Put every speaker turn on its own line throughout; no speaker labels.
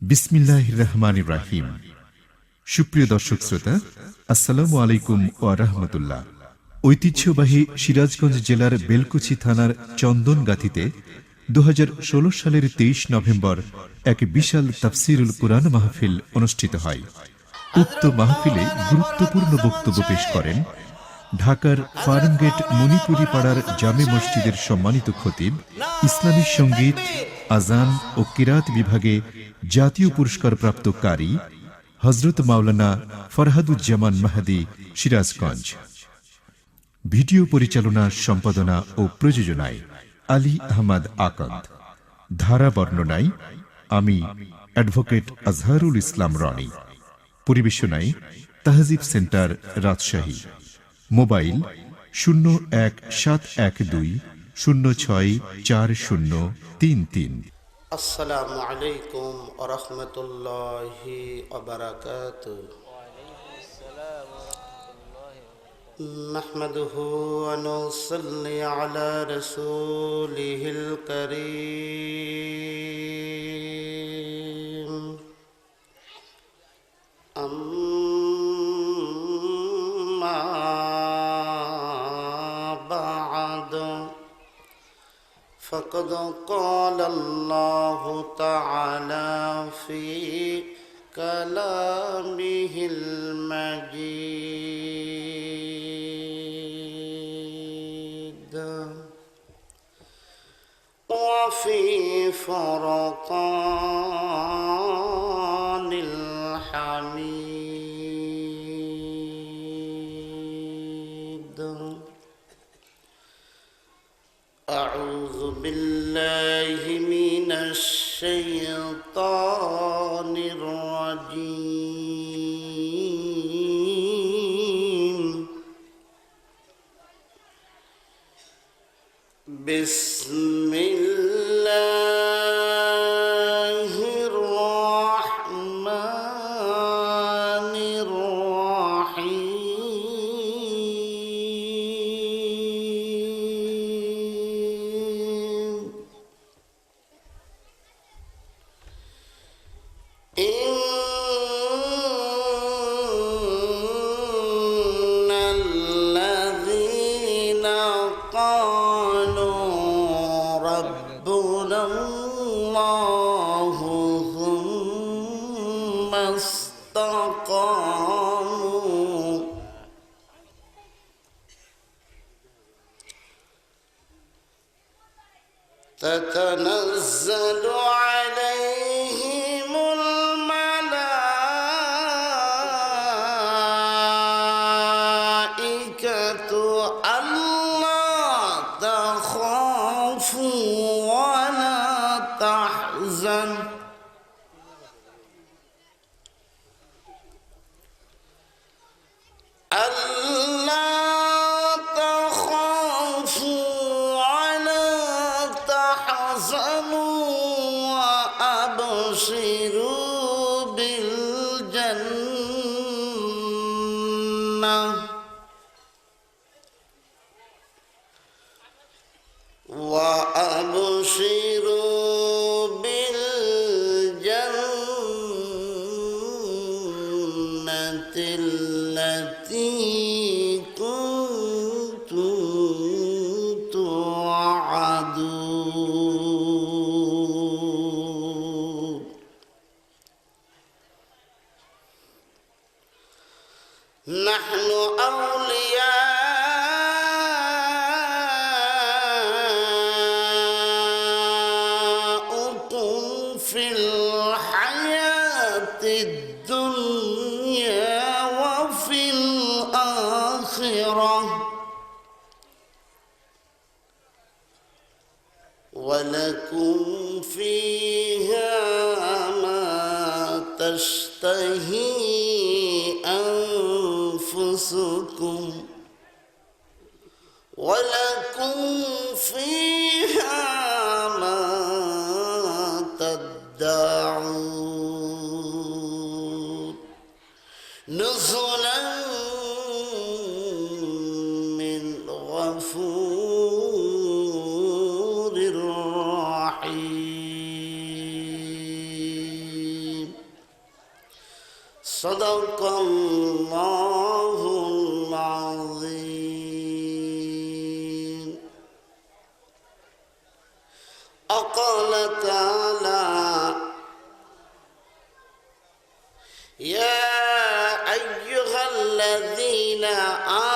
বিসমিল্লাহির রহমানির রহিম। সুপ্রিয় দর্শক শ্রোতা, আসসালামু আলাইকুম ওয়া রাহমাতুল্লাহ। ঐতিহ্যবাহী সিরাজগঞ্জ জেলার বেলকুচি থানার চন্দনগাথিতে 2016 সালের 23 নভেম্বর এক বিশাল তাফসীরুল কুরআন মাহফিল অনুষ্ঠিত হয়। উক্ত মাহফিলে গুরুত্বপূর্ণ বক্তব্য পেশ করেন ঢাকার ফার্মগেট মণিপুরি পাড়ার জামে মসজিদের সম্মানিত খতিব, ইসলামী সঙ্গীত, আজান ও কিরাত বিভাগে জাতীয় পুরস্কারপ্রাপ্ত কারি হযরত মাওলানা ফরহাদুজ্জামান মাহদী, সিরাজগঞ্জ। ভিডিও পরিচালনা, সম্পাদনা ও প্রযোজনায় আলী আহমদ আকন্দ। ধারা বর্ণনায় আমি advocate Azharul Islam Roni. পরিবেশনায় তাহজিব centre, Rajshahi. Mobile 017120644033।
আসসালামু আলাইকুম ওয়া রাহমাতুল্লাহি ওয়া বারাকাতুহু। নাহমাদুহু ওয়া নুসাল্লি আলা রাসূলিহিল কারীম। আম্মা বা'দু فقد قال الله تعالى في كلامه المجيد وفي فرقان الحميد. أعوذ بالله من الشيطان الرجيم. بسم الله الرحمن الرحيم. إن الذين قالوا ربنا الله ثم استقاموا تتنزل عليهم الملائكة ألا تخافوا ولا تحزنوا وأبشروا بالجنة التي كنتم توعدون. نحن أولياؤكم في الحياة الدنيا وفي الآخرة ولكم فيها ما تشتهي أنفسكم ولكم فيها ما تدعون. نزلا من غفور رحيم. صدق الله العظيم وقال تعالى يا أيها الذين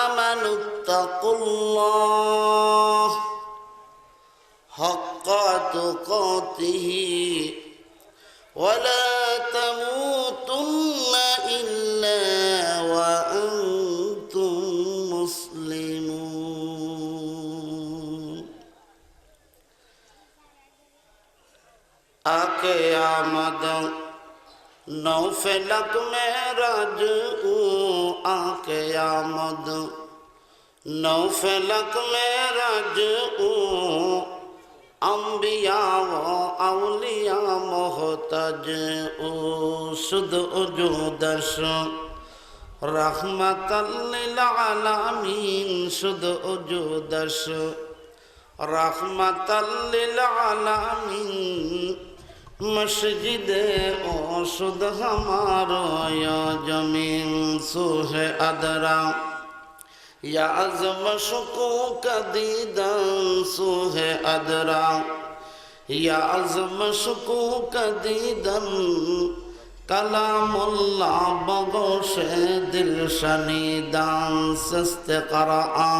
آمنوا اتقوا الله حق تقاته ولا تموتن إلا وأنتم مسلمون आके आमद नौफलक में राजू आके आमद नौफलक में राजू अम्बिया व औलिया मोहतज ओ सुद उजूदश रहमतल लिल आलमीन सुद उजूदश रहमतल लिल आलमीन मस्जिद ओ सुद हमारो या जमीन सुहे अदरा या अज़म शुकू कदीदन सुहे अदरा या अज़म शुकू कदीदन कलामुल्लाह बगोशे दिल शनीदान सस्त क़राआ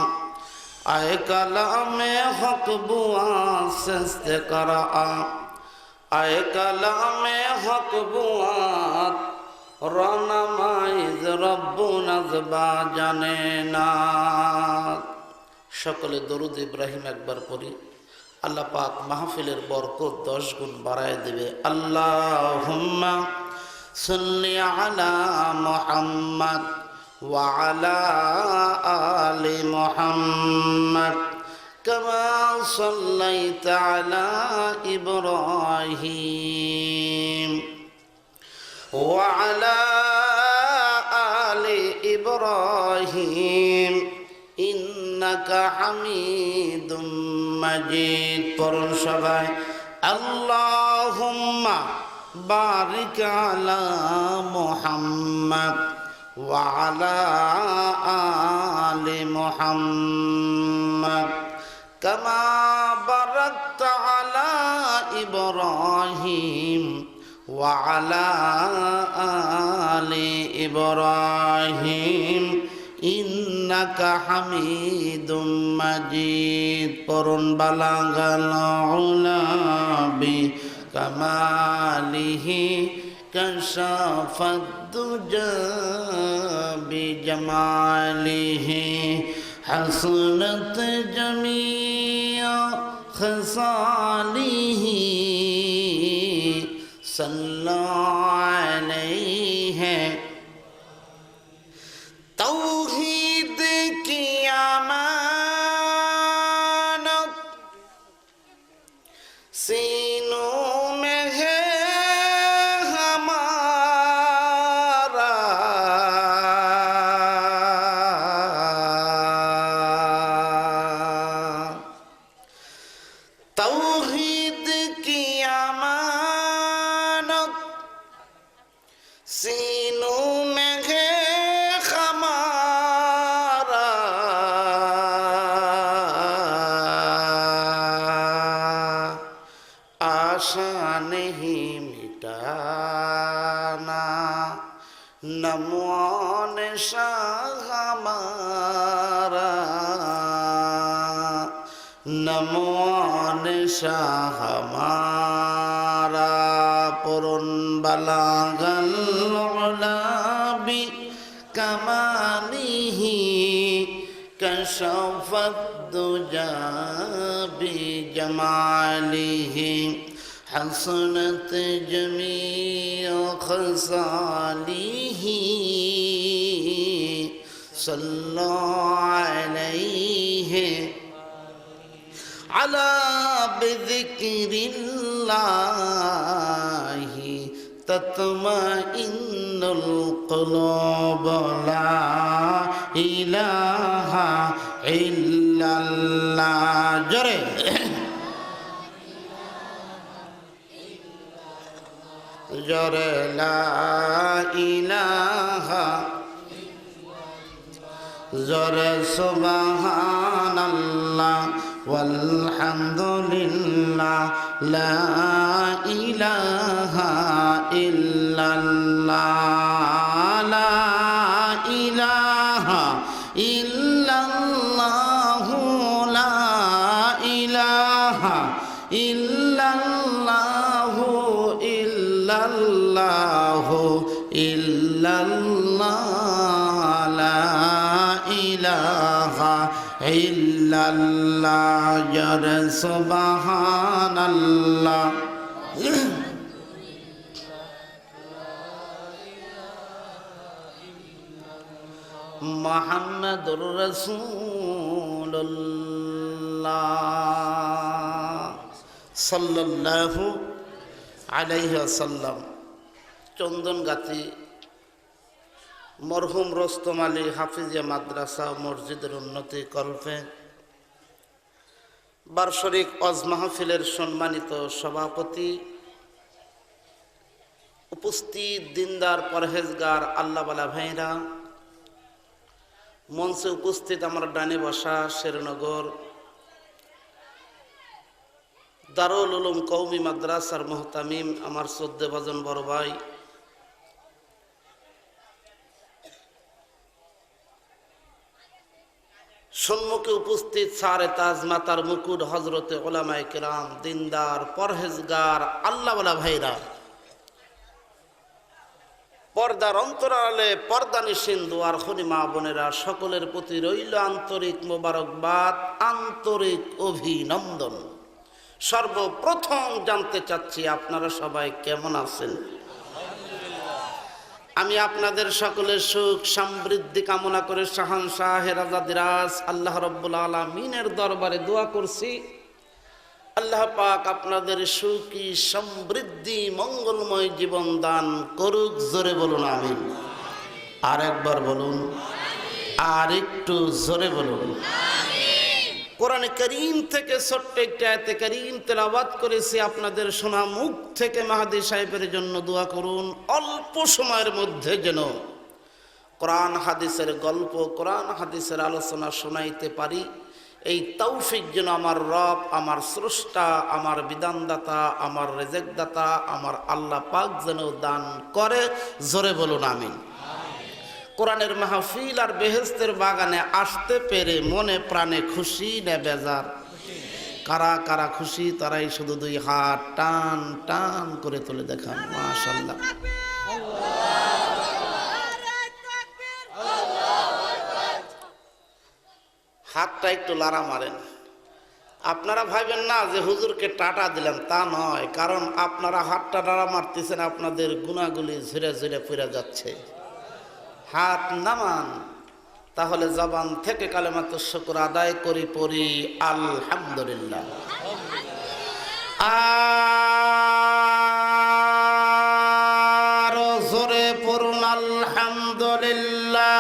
आए कलामे हक बुआ सस्त क़राआ आए कलामे हक बुआ राना माइज रब्बु नज़बा जाने ना सकले दरुद इब्राहिम एकबार पढ़ी अल्लाह पाक महफिलेर बरकत 10 गुण बाड़ाय देबे अल्लाहुम्मा सल्लि अला मुहम्मद व अला आलि मुहम्मद कमा सल्लैता अला इब्राहीम وعلى آل إبراهيم إنك حميد مجيد قرن شباب اللهم بارك على محمد وعلى آل محمد كما باركت على إبراهيم وعلى آل إبراهيم إنك حميد مجيد قرن بلغ العلا بكماله كشف الدجى بجماله حسنت جميع خصاله صلى عليه तौहीद की अमानत सीनों में है हमारा तौहीद की अमानत सीनों में है आशा नहीं मिटाना नमोन शाह हमारा नमोन शाह हमारा पुरन बलागल उलाबी कमालिही कशफत दुजा बिजमालिही حسنت جميع خصاله صلى عليه على بذكر الله تطمئن القلوب لا إله إلا الله جري জরে লা ইলাহা জরে সুবহানাল্লাহ ওয়ালহামদুলিল্লাহ লা ইলাহা ইল্লাল্লাহ লা ইলাহা ইল্লাল্লাহ লা ইলাহা ইল্লাল্লাহ ইল্লাল্লাহ ইল্লাল্লাহ লা ইলাহা ইল্লাল্লাহ জরে সুবহানাল্লাহ মুহাম্মাদুর রাসূলুল্লাহ সাল্লাল্লাহু আলাইহি ওয়াসাল্লাম। চন্দনগাতি মরহুম রোস্তম আলী হাফিজিয়া মাদ্রাসা মসজিদের উন্নতি কল্পে বার্ষিক ওয়াজ মাহফিলের সম্মানিত সভাপতি, উপস্থিত দিনদার পরহেজগার আল্লাহওয়ালা ভাইরা, মঞ্চে উপস্থিত আমার ডানে বসা শেরনগর দারুল উলুম কওমি মাদ্রাসার মুহতামিম আমার শ্রদ্ধেভাজন বড় ভাই, সম্মুখে উপস্থিত সারে তাজ মাতার মুকুট হজরতে ওলামায়ে কেরাম, দিনদার পরহেজগার আল্লাহওয়ালা ভাইরা, পর্দার অন্তরালে পর্দানিশীন দুয়ার খনি মা বোনেরা, সকলের প্রতি রইল আন্তরিক মোবারকবাদ, আন্তরিক অভিনন্দন। সর্বপ্রথম জানতে চাচ্ছি আপনারা সবাই কেমন আছেন? আমি আপনাদের সকলের সুখ সমৃদ্ধি কামনা করে শাহানশাহে রাজা দিরাজ আল্লাহ রাব্বুল আলামিনের দরবারে দোয়া করছি, আল্লাহ পাক আপনাদের সুখী সমৃদ্ধি মঙ্গলময় জীবন দান করুক। জোরে বলুন আমিন। আর একবার বলুন, আর একটু জোরে বলুন। কোরআনে কারীম থেকে ছোট্ট একটি আয়াতে কারীম তেলাওয়াত করেছি, আপনাদের শোনা মুখ থেকে মাহাদি সাহেবের জন্য দোয়া করুন। অল্প সময়ের মধ্যে যেন কোরআন হাদিসের গল্প, কোরআন হাদিসের আলোচনা শোনাইতে পারি, এই তৌফিক যেন আমার রব, আমার স্রষ্টা, আমার বিধানদাতা, আমার রেজেকদাতা, আমার আল্লাহ পাক যেন দান করে। জোরে বলুন আমিন। কোরআনের মাহফিল আর বেহেশতের বাগানে আসতে পেরে মনে প্রাণে খুশি না বেজার? কারা কারা খুশি তারাই শুধু দুই হাত টান টান করে তুলে দেখান। মাশাআল্লাহ। হাতটা একটু লাড়া মারেন। আপনারা ভাবেন না যে হুজুরকে টাটা দিলাম, তা নয়। কারণ আপনারা হাতটা লাড়া মারতেছেন, আপনাদের গুনাহগুলি ঝরে ঝরে পড়ে যাচ্ছে। হাত নামান, তাহলে জবান থেকে কালেমাতুশ শুকর আদায় করি পড়ি আলহামদুলিল্লাহ। আর জোরে পড়ুন আলহামদুলিল্লাহ।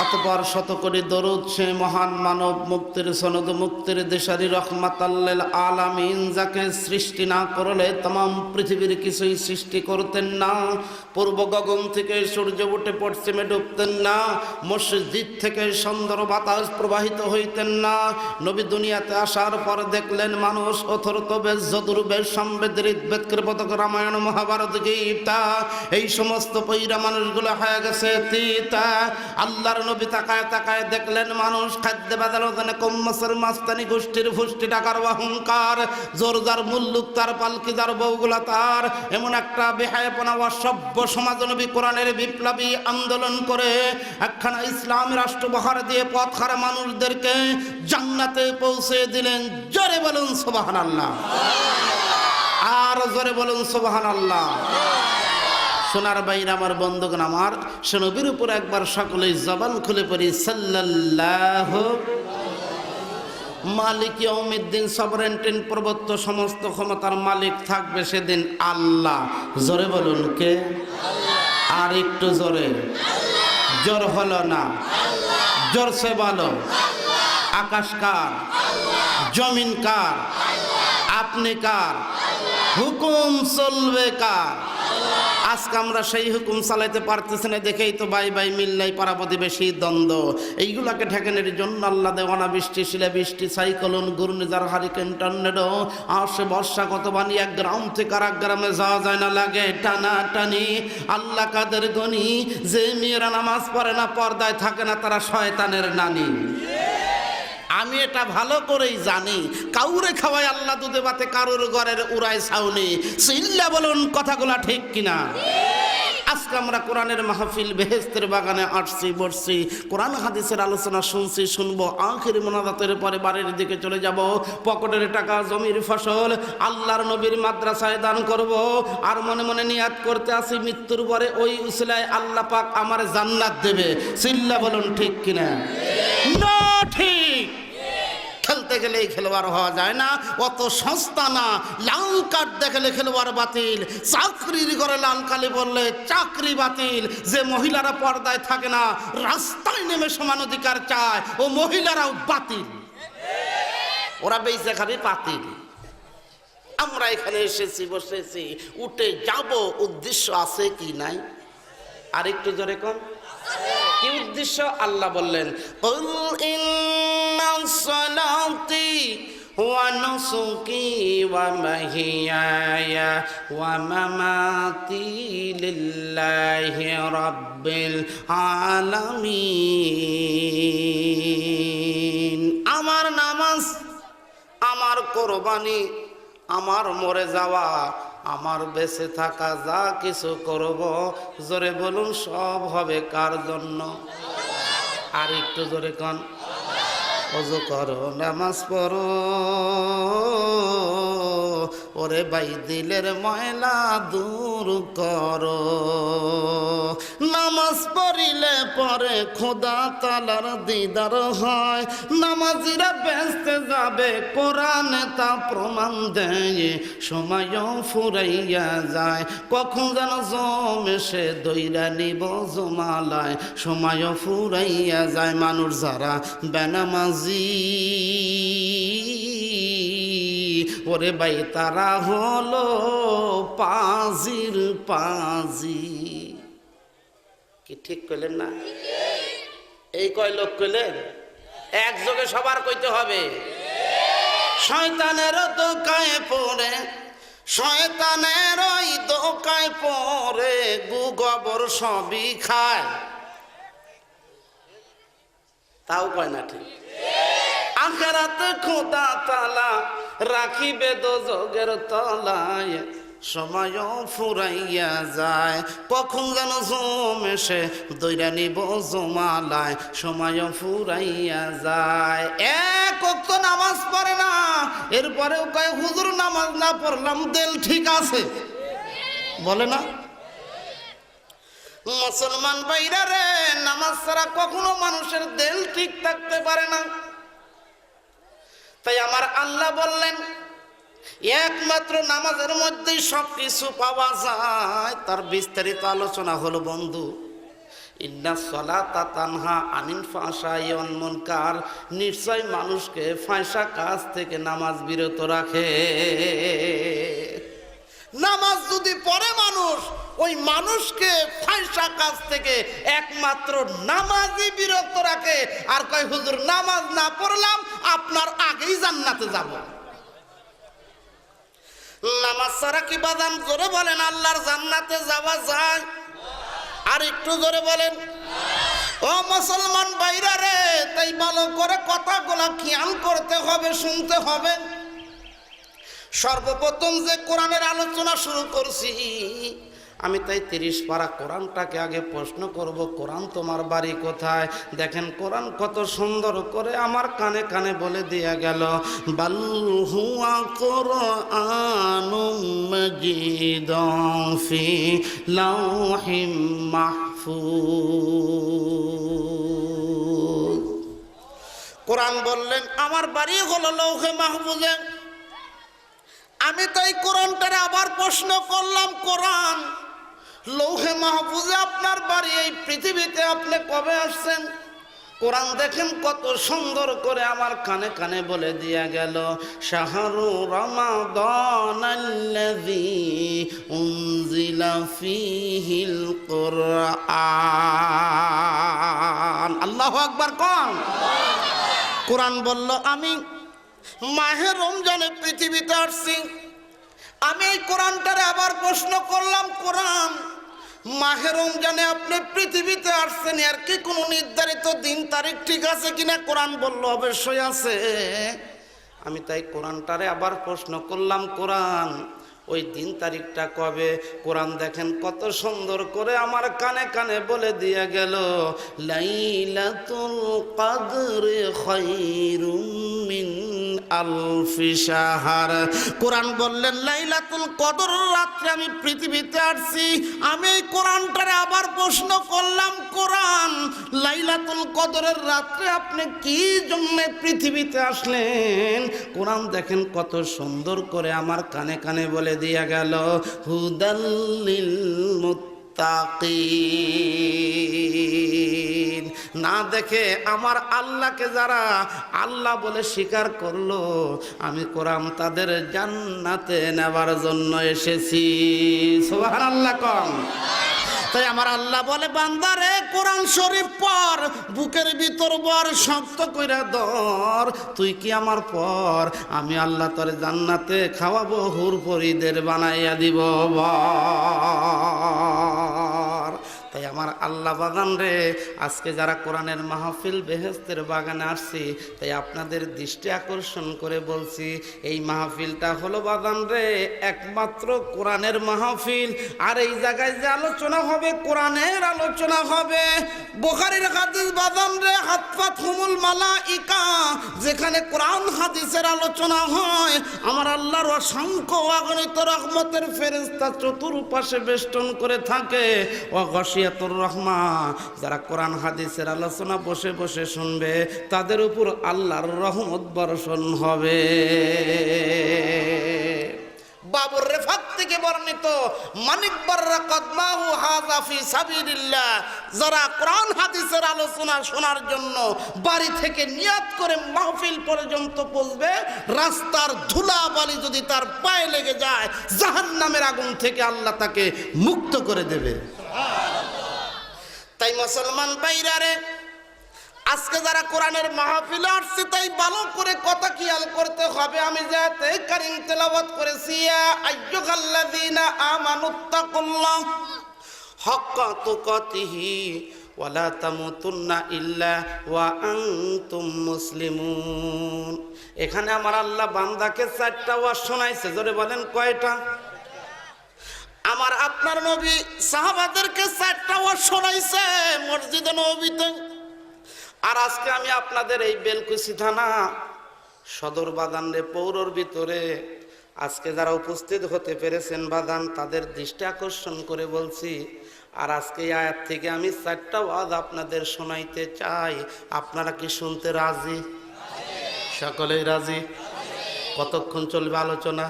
অতঃপর শতকোটি দরুদ সে মহান মানব মুক্তির সনদ, মুক্তির দেশারি রহমাতাল্লিল আলামিন, যাকে সৃষ্টি না করলে तमाम পৃথিবীর কিছুই সৃষ্টি করতেন না। পূর্ব গগন থেকে সূর্য উঠে পশ্চিমে ডুবতেন না, মসজিদ থেকে সুন্দর বাতাস প্রবাহিত হইতেন না। নবী দুনিয়াতে আসার পর দেখলেন মানুষ অথর্ববেদ, যজুর্বেদ, সামবেদ, ঋগ্বেদ, কৃপতক, রামায়ণ, মহাভারত, গীতা, এই সমস্ত পয়রা মানুষগুলো হয়ে গেছে তিতা। আল্লাহর নবী তাকায় তাকায় দেখলেন মানুষ খাদ্য বাদালতানে কম মাসের মাস্তানি গোষ্ঠীর ফুষ্টি টাকার অহংকার, জোরদার মুল্লুক তার, পালকিদার বউগুলা তার, এমন একটা বেহায়াপনা সভ্য সমাজ নবী কোরআনের বিপ্লবী আন্দোলন করে একখানা ইসলামী রাষ্ট্র বহার দিয়ে পথ হারা মানুষদেরকে জান্নাতে পৌঁছে দিলেন। জোরে বলুন সুবহানাল্লাহ। আর জোরে বলুন সুবহানাল্লাহ। সোনার বাইরে আমার বন্ধুগণ, আমার সে নবীর উপর একবার সকলেই জবান খুলে পড়ি সাল্লাল্লাহু। মালিক ইয়াউমিদ্দিন, সবরেন্টেন, প্রবর্ত সমস্ত ক্ষমতার মালিক থাকবে সেদিন আল্লাহ। জোরে বলুন কে? আর একটু জোরে। জোর হলো না, জোরসে বলো। আকাশ কার? জমিন কার? আপনি কার? হুকুম চলবে কার? আজকে আমরা সেই হুকুম চালাইতে পারতেছি না দেখেই তো বাই বাই মিল্লাই পাড়া প্রতিবেশী দ্বন্দ্ব। এইগুলাকে ঠেকানোর জন্য আল্লাহ দেওয়ানা বৃষ্টি, শিলাবৃষ্টি, সাইক্লোন, ঘূর্ণিঝড়, হারিকেন, টর্নেডো আসে, বর্ষা কত বানি, এক গ্রাম থেকে আর এক গ্রামে যাওয়া যায় না, লাগে টানা টানি। আল্লাহ কাদের গনি, যে মেয়েরা নামাজ পড়ে না, পর্দায় থাকে না, তারা শয়তানের নানি। আমি এটা ভালো করেই জানি। কাউরে খাওয়াই আল্লাহ দুধে ভাতে, কারোর ঘরের উড়ায় ছাউনি। চিল্লা বলুন কথাগুলা ঠিক কিনা? আজকে আমরা কোরআনের মাহফিল, বেহেশতের বাগানে আসছি, বসছি, কোরআন হাদিসের আলোচনা শুনছি, শুনবো, আখির মোনাজাতের পরে বাড়ির দিকে চলে যাব। পকেটের টাকা, জমির ফসল আল্লাহর নবীর মাদ্রাসায় দান করব। আর মনে মনে নিয়াত করতে আসি, মৃত্যুর পরে ওই উসিলায় আল্লাহ পাক আমার জান্নাত দেবে। চিল্লা বলুন ঠিক কিনা? না ঠিক। খেলতে গেলে খেলোয়াড় হওয়া যায় না, অত সস্তা না। লাল কার্ড দেখালে খেলোয়াড় বাতিল, চাকরির ঘরে লাল কালি বললে চাকরি বাতিল। যে মহিলারা পর্দায় থাকে না, রাস্তায় নেমে সমান অধিকার চায়, ও মহিলারাও বাতিল। ওরা বেঁচে খাবে বাতিল। আমরা এখানে এসেছি, বসেছি, উঠে যাব, উদ্দেশ্য আছে কি নাই? আর একটু জোরে কোন কি উদ্দেশ্য? আল্লাহ বললেন, কুল ইন্না সালাতি ওয়া নুসুকি ওয়া মাহিয়ায়া ওয়া মামাতি লিল্লাহি রাব্বিল আলামিন। আমার নামাজ, আমার কোরবানি, আমার মরে যাওয়া, আমার বেঁচে থাকা, যা কিছু করব, জোরে বলুন, সব হবে কার জন্য? আর একটু জোরে কন। ওযু করো, নামাজ পড়ো, ওরে ভাই দিলের ময়লা দূর করো। নামাজ পড়িলে পরে খোদা তাআলার দিদার হয়। নামাজিরা বেহেশতে যাবে, কোরআনে তা প্রমাণ দেয়। সময়ও ফুরাইয়া যায়, কখন যেন জমে সে দইরা নিব জমালায়। সময়ও ফুরাইয়া যায়। মানুষ যারা বেনামাজি, ওরে ভাই তারা হলো পাজির পাজি। কি ঠিক কইলেন না? এই কয় লোক কইলেন, একযোগে সবার কইতে হবে। শয়তানের দোকায় পড়ে, শয়তানের ওই দোকায় পড়ে, গু গোবর সবই খায়, তাও কয় না ঠিক। আখিরাতে খোদা তাআলা রাখিবে দোজখের তলায়। সময়ও ফুরাইয়া যায়, কখন যেন জমে সে দইরা নিব জমালায়। সময়ও ফুরাইয়া যায়। এক ওয়াক্ত নামাজ পড়ে না, এরপরেও কয় হুজুর নামাজ না পড়লাম দিল ঠিক আছে, বলে না? মুসলমান ভাইরা রে, নামাজ ছাড়া কখনো মানুষের দিল ঠিক থাকতে পারে না। তাই আমার আল্লাহ বললেন, একমাত্র নামাজের মধ্যেই সবকিছু পাওয়া যায়। তার বিস্তারিত আলোচনা হলো বন্ধু, ইন্না সলাতা তানহা আনিল ফাহশাই ওয়াল মুনকার। নিশ্চয় মানুষকে ফাহশা কাজ থেকে নামাজ বিরত রাখে। নামাজ যদি পড়ে মানুষ, ওই মানুষকে ফাহশা কাজ থেকে একমাত্র নামাজই বিরত রাখে। আর কয় হুজুর নামাজ না পড়লাম, আপনার আগেই জান্নাতে যাব। নামাজ ছাড়া কি বাদাম? জোরে বলেন, আল্লাহর জান্নাতে যাওয়া যায়? আর একটু জোরে বলেন। ও মুসলমান ভাইরা রে, তাই ভালো করে কথাগুলা খেয়াল করতে হবে, শুনতে হবে। সর্বপ্রথম যে কোরআনের আলোচনা শুরু করছি, আমি তাই 30 পারা কোরআনটাকে আগে প্রশ্ন করব, কোরআন তোমার বাড়ি কোথায়? দেখেন কোরআন কত সুন্দর করে আমার কানে কানে বলে দিয়া গেল, বাল হুয়া কুরআনুম মাজিদুন ফি লাওহিম মাহফুজ। কোরআন বললেন আমার বাড়ি হলো লৌহে মাহফুজে। আমি তাই কোরআনটার আবার প্রশ্ন করলাম, কোরআন লৌহে মাহফুজে আপনার বাড়ি, এই পৃথিবীতে আপনি কবে আসছেন? কোরআন দেখেন কত সুন্দর করে আমার কানে কানে বলে দিয়া গেল, শাহরু রমাদানাল্লাযী উনজিলা ফীহিল কুরআন। আল্লাহু আকবার কোন। কোরআন বলল আমি মাহে রমজানে পৃথিবীতে আসছি। আমি এই কোরআনটারে আবার প্রশ্ন করলাম, কোরআন মাহে রমজানে আপনি পৃথিবীতে আসছেন, আর কি কোনো নির্ধারিত দিন তারিখ ঠিক আছে কিনা? কোরআন বলল অবশ্যই আছে। আমি তাই কোরআনটারে আবার প্রশ্ন করলাম, কোরআন ওই দিন তারিখটা কবে? কোরআন দেখেন কত সুন্দর করে আমার কানে কানে বলে দিয়ে গেল, লাইলাতুল কদরে খায়রুম মিন আলফি শাহর। কোরআন বললেন লাইলাতুল কদর রাত্রে আমি পৃথিবীতে আসছি। আমি এই কোরআনটারে আবার প্রশ্ন করলাম, কোরআন লাইলাতুল কদরের রাত্রে আপনি কি জন্য পৃথিবীতে আসলেন? কোরআন দেখেন কত সুন্দর করে আমার কানে কানে বলে দিয়া গেল, হুদাল্লিল মুত্তাকিন। না দেখে আমার আল্লাহকে যারা আল্লাহ বলে স্বীকার করলো, আমি কোরআন তাদের জান্নাতে নেবার জন্য এসেছি। সুবহানাল্লাহ কম। তাই আমার আল্লাহ বলে, বান্দারে কোরআন শরীফ পড়, বুকের ভিতর বর শক্ত কইরা ধর। তুই কি আমার পর, আমি আল্লাহ তোরে জান্নাতে খাওয়াবো, হুর পরিদের বানাইয়া দিব বর। তাই আমার আল্লাহ বাগান রে, আজকে যারা কোরআনের মাহফিল বেহেশতের বাগানে আসছি, তাই আপনাদের দৃষ্টি আকর্ষণ করে বলছি, এই মাহফিলটা হলো বাগান রে একমাত্র কোরআনের মাহফিল। আর এই জায়গায় যে আলোচনা হবে কোরআনের আলোচনা হবে। বুখারীর হাদিস বাগান রে হাতফাতুল মালাইকা, যেখানে কোরআন হাদিসের আলোচনা হয়, আমার আল্লাহর অসংখ্য অগণিত রহমতের ফেরেশতা চতুর্পাশে বেষ্টন করে থাকে। ওয়াগশিয়াতুর রহমা, যারা কোরআন হাদিসের আলোচনা বসে বসে শুনবে, তাদের উপর আল্লাহর রহমত বর্ষণ হবে। বাবুর রেফাত থেকে বর্ণিত, মানিক বাররা কদমাহু হাযা ফি সাবিলিল্লাহ, যারা কোরআন হাদিসের আলোচনা শোনার জন্য বাড়ি থেকে নিয়ত করে মাহফিল পর্যন্ত পৌঁছবে, রাস্তার ধুলাবালি যদি তার পায়ে লেগে যায়, জাহান্নামের আগুন থেকে আল্লাহ তাকে মুক্ত করে দেবে। তাই মুসলমান ভাইরারে, আজকে যারা কোরআনের মাহফিলে আসছে, তাই ভালো করে কথা খেয়াল করতে হবে। আমি যাতে কারিম তেলাওয়াত করেছি, ইয়া আইয়ুহাল্লাযীনা আমানুত্তাকুল্লাহ হাক্কা তুকাতিহি ওয়া লা তামুতুন্না ইল্লা ওয়া আনতুম মুসলিমুন। এখানে আমার আল্লাহ বান্দাকে 4টা ওয়াজ শোনাইছে। জোরে বলেন কয়টা? আমার আপনার নবী সাহাবাদেরকে 4টা ওয়াজ শোনাইছে মসজিদে নববীতে। আর আজকে আমি আপনাদের এই বেলকুচি থানা সদর বাগানে পৌরর ভিতরে আজকে যারা উপস্থিত হতে পেরেছেন বাগান, তাদের দৃষ্টি আকর্ষণ করে বলছি, আর আজকে এই আয়াত থেকে আমি 4টা ওয়াজ আপনাদের শোনাইতে চাই। আপনারা কি শুনতে রাজি? সকলেই রাজি? কতক্ষণ চলবে আলোচনা?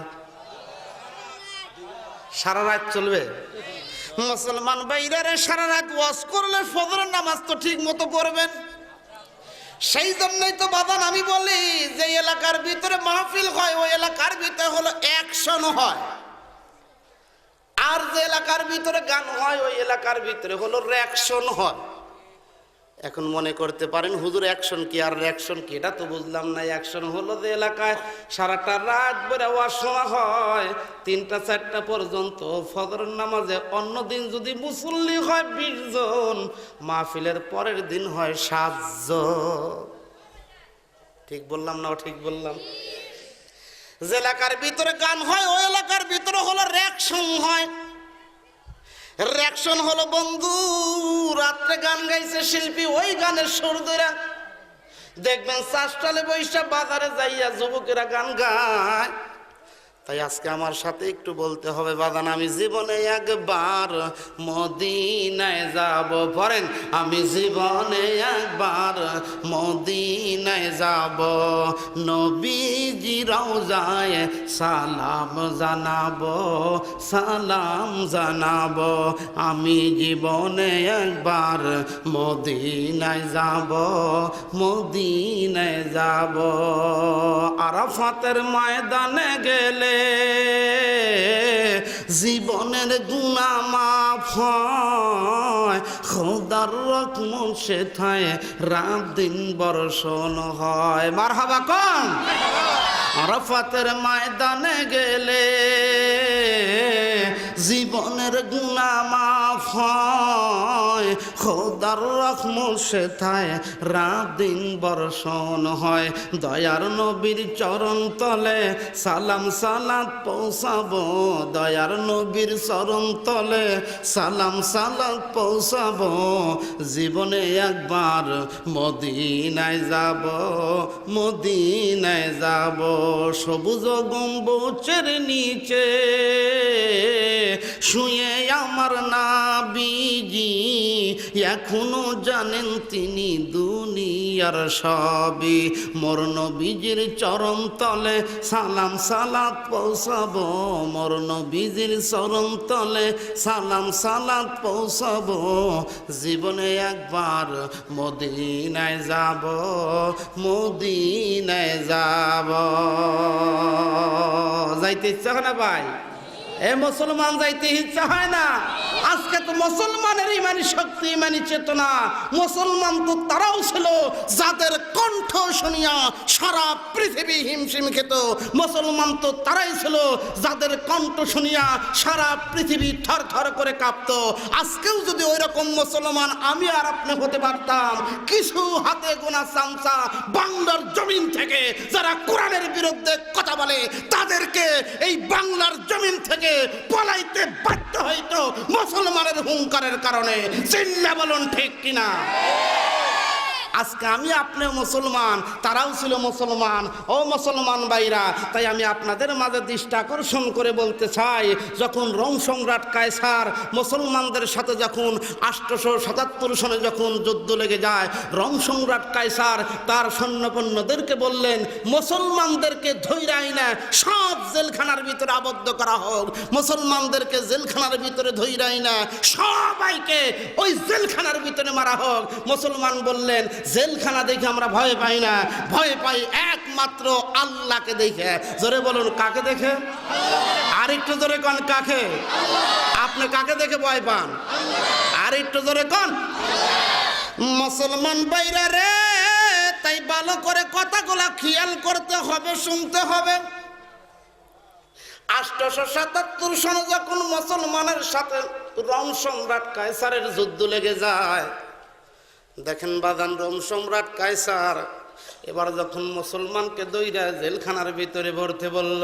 সারা রাত চলবে। মুসলমান ভাইরা, সারা রাত ওয়াজ করলে ফজরের নামাজ তো ঠিক মতো পড়বেন। সেই জন্যই তো বাবান আমি বলি, যে এলাকার ভিতরে মাহফিল হয়, ওই এলাকার ভিতরে হলো অ্যাকশন হয়, আর যে এলাকার ভিতরে গান হয়, ওই এলাকার ভিতরে হলো রিঅ্যাকশন হয়। এখন মনে করতে পারেন হুজুর অ্যাকশন কি আর রিঅ্যাকশন কি, এটা তো বুঝলাম না। অ্যাকশন হলো যে এলাকায় সারাটা রাত ধরে ওয়াজ শোনা হয়, 3টা 4টা পর্যন্ত, ফজরের নামাজে অন্য দিন যদি মুসল্লি হয় 20 জন, মাহফিলের পরের দিন হয় 7 জন। ঠিক বললাম না? ঠিক বললাম? যে এলাকার ভিতরে গান হয়, ওই এলাকার ভিতরে হলো রিঅ্যাকশন হয়। রিঅ্যাকশন হলো বন্ধু, রাত্রে গান গাইছে শিল্পী, ওই গানের সুর ধরে দেখবেন চাষটালে বৈশা বাজারে যাইয়া যুবকেরা গান গায়, তাই আজকে আমার সাথে একটু বলতে হবে বাদান, আমি জীবনে একবার মদিনায় যাব। পড়েন, আমি জীবনে একবার মদিনায় যাব, নবীজি রওজায় সালাম জানাবো, সালাম জানাবো। আমি জীবনে একবার মদিনায় যাব, মদিনায় যাব। আরাফাতের ময়দানে গেলে জীবনের গুনাহ মাফ হয়, খোদার রহমত সেথায় রাত দিন বর্ষণ হয়। মারহাবা কোন? আরাফাতের ময়দানে গেলে জীবনের গুনাহ মাফ হয়, খোদার রহমত সেথায় রাত দিন বর্ষণ হয়। দয়ার নবীর চরণ তলে সালাম সালাত পৌঁছাবো, দয়ার নবীর চরণ তলে সালাম সালাত পৌঁছাবো। জীবনে একবার মদিনায় যাব, মদিনায় যাব। সবুজ গম্বুজের নিচে শুয়ে আমার নবীজি, এখনো জানেন তিনি দুনিয়ার সবই। মোর নবীজির চরণ তলে সালাম সালাত পৌঁছাবো, মোর নবীজির চরণ তলে সালাম সালাত পৌঁছাবো। জীবনে একবার মদিনায় যাব, মদিনায় যাব। যাইতে ইচ্ছা হয় না ভাই? এ মুসলমান যাইতে ইচ্ছা হয় না? আজকে তো মুসলমানের ইমানি শক্তি, ইমানি চেতনা, মুসলমান তো তারাও ছিল যাদের কণ্ঠ শুনিয়া সারা পৃথিবী হিমশিম খেত। মুসলমান তো তারাই ছিল যাদের কণ্ঠ শুনিয়া সারা পৃথিবী থর থর করে কাঁপত। আজকেও যদি ওই রকম মুসলমান আমি আর আপনি হতে পারতাম, কিছু হাতে গোনা চামচা বাংলার জমিন থেকে যারা কোরআনের বিরুদ্ধে কথা বলে তাদেরকে এই বাংলার জমিন থেকে পলাইতে বাধ্য হইতো মুসলমানের হুঙ্কারের কারণে। চিল্লা বলুন ঠিক কিনা? আজকে আমি আপনি মুসলমান, তারাও ছিল মুসলমান। ও মুসলমান ভাইরা, তাই আমি আপনাদের মাঝে দৃষ্টি আকর্ষণ করে বলতে চাই, যখন রোম সম্রাট কায়সার মুসলমানদের সাথে যখন 877 সনে যখন যুদ্ধ লেগে যায়, রোম সম্রাট কায়সার তার সৈন্যপণ্যদেরকে বললেন, মুসলমানদেরকে ধৈরাই না সব জেলখানার ভিতরে আবদ্ধ করা হোক, মুসলমানদেরকে জেলখানার ভিতরে ধৈরাই না সবাইকে ওই জেলখানার ভিতরে মারা হোক। মুসলমান বললেন, জেলখানা দেখে আমরা ভয় পাই না, ভয় পাই একমাত্র আল্লাহকে দেখে। জোরে বলুন, কাকে দেখে? আর একটু জোরে কোন, কাকে? আপনি কাকে দেখে ভয় পান? আর একটু জোরে কোন। মুসলমান ভাইরা রে, তাই ভালো করে কথাগুলো খেয়াল করতে হবে, শুনতে হবে। 877 সনে যখন মুসলমানের সাথে রোম সম্রাট কায়সারের যুদ্ধ লেগে যায়, দেখেন বাদান, রোম সম্রাট কায়সার এবার যখন মুসলমানকে দইরা জেলখানার ভিতরে ভরতে বলল,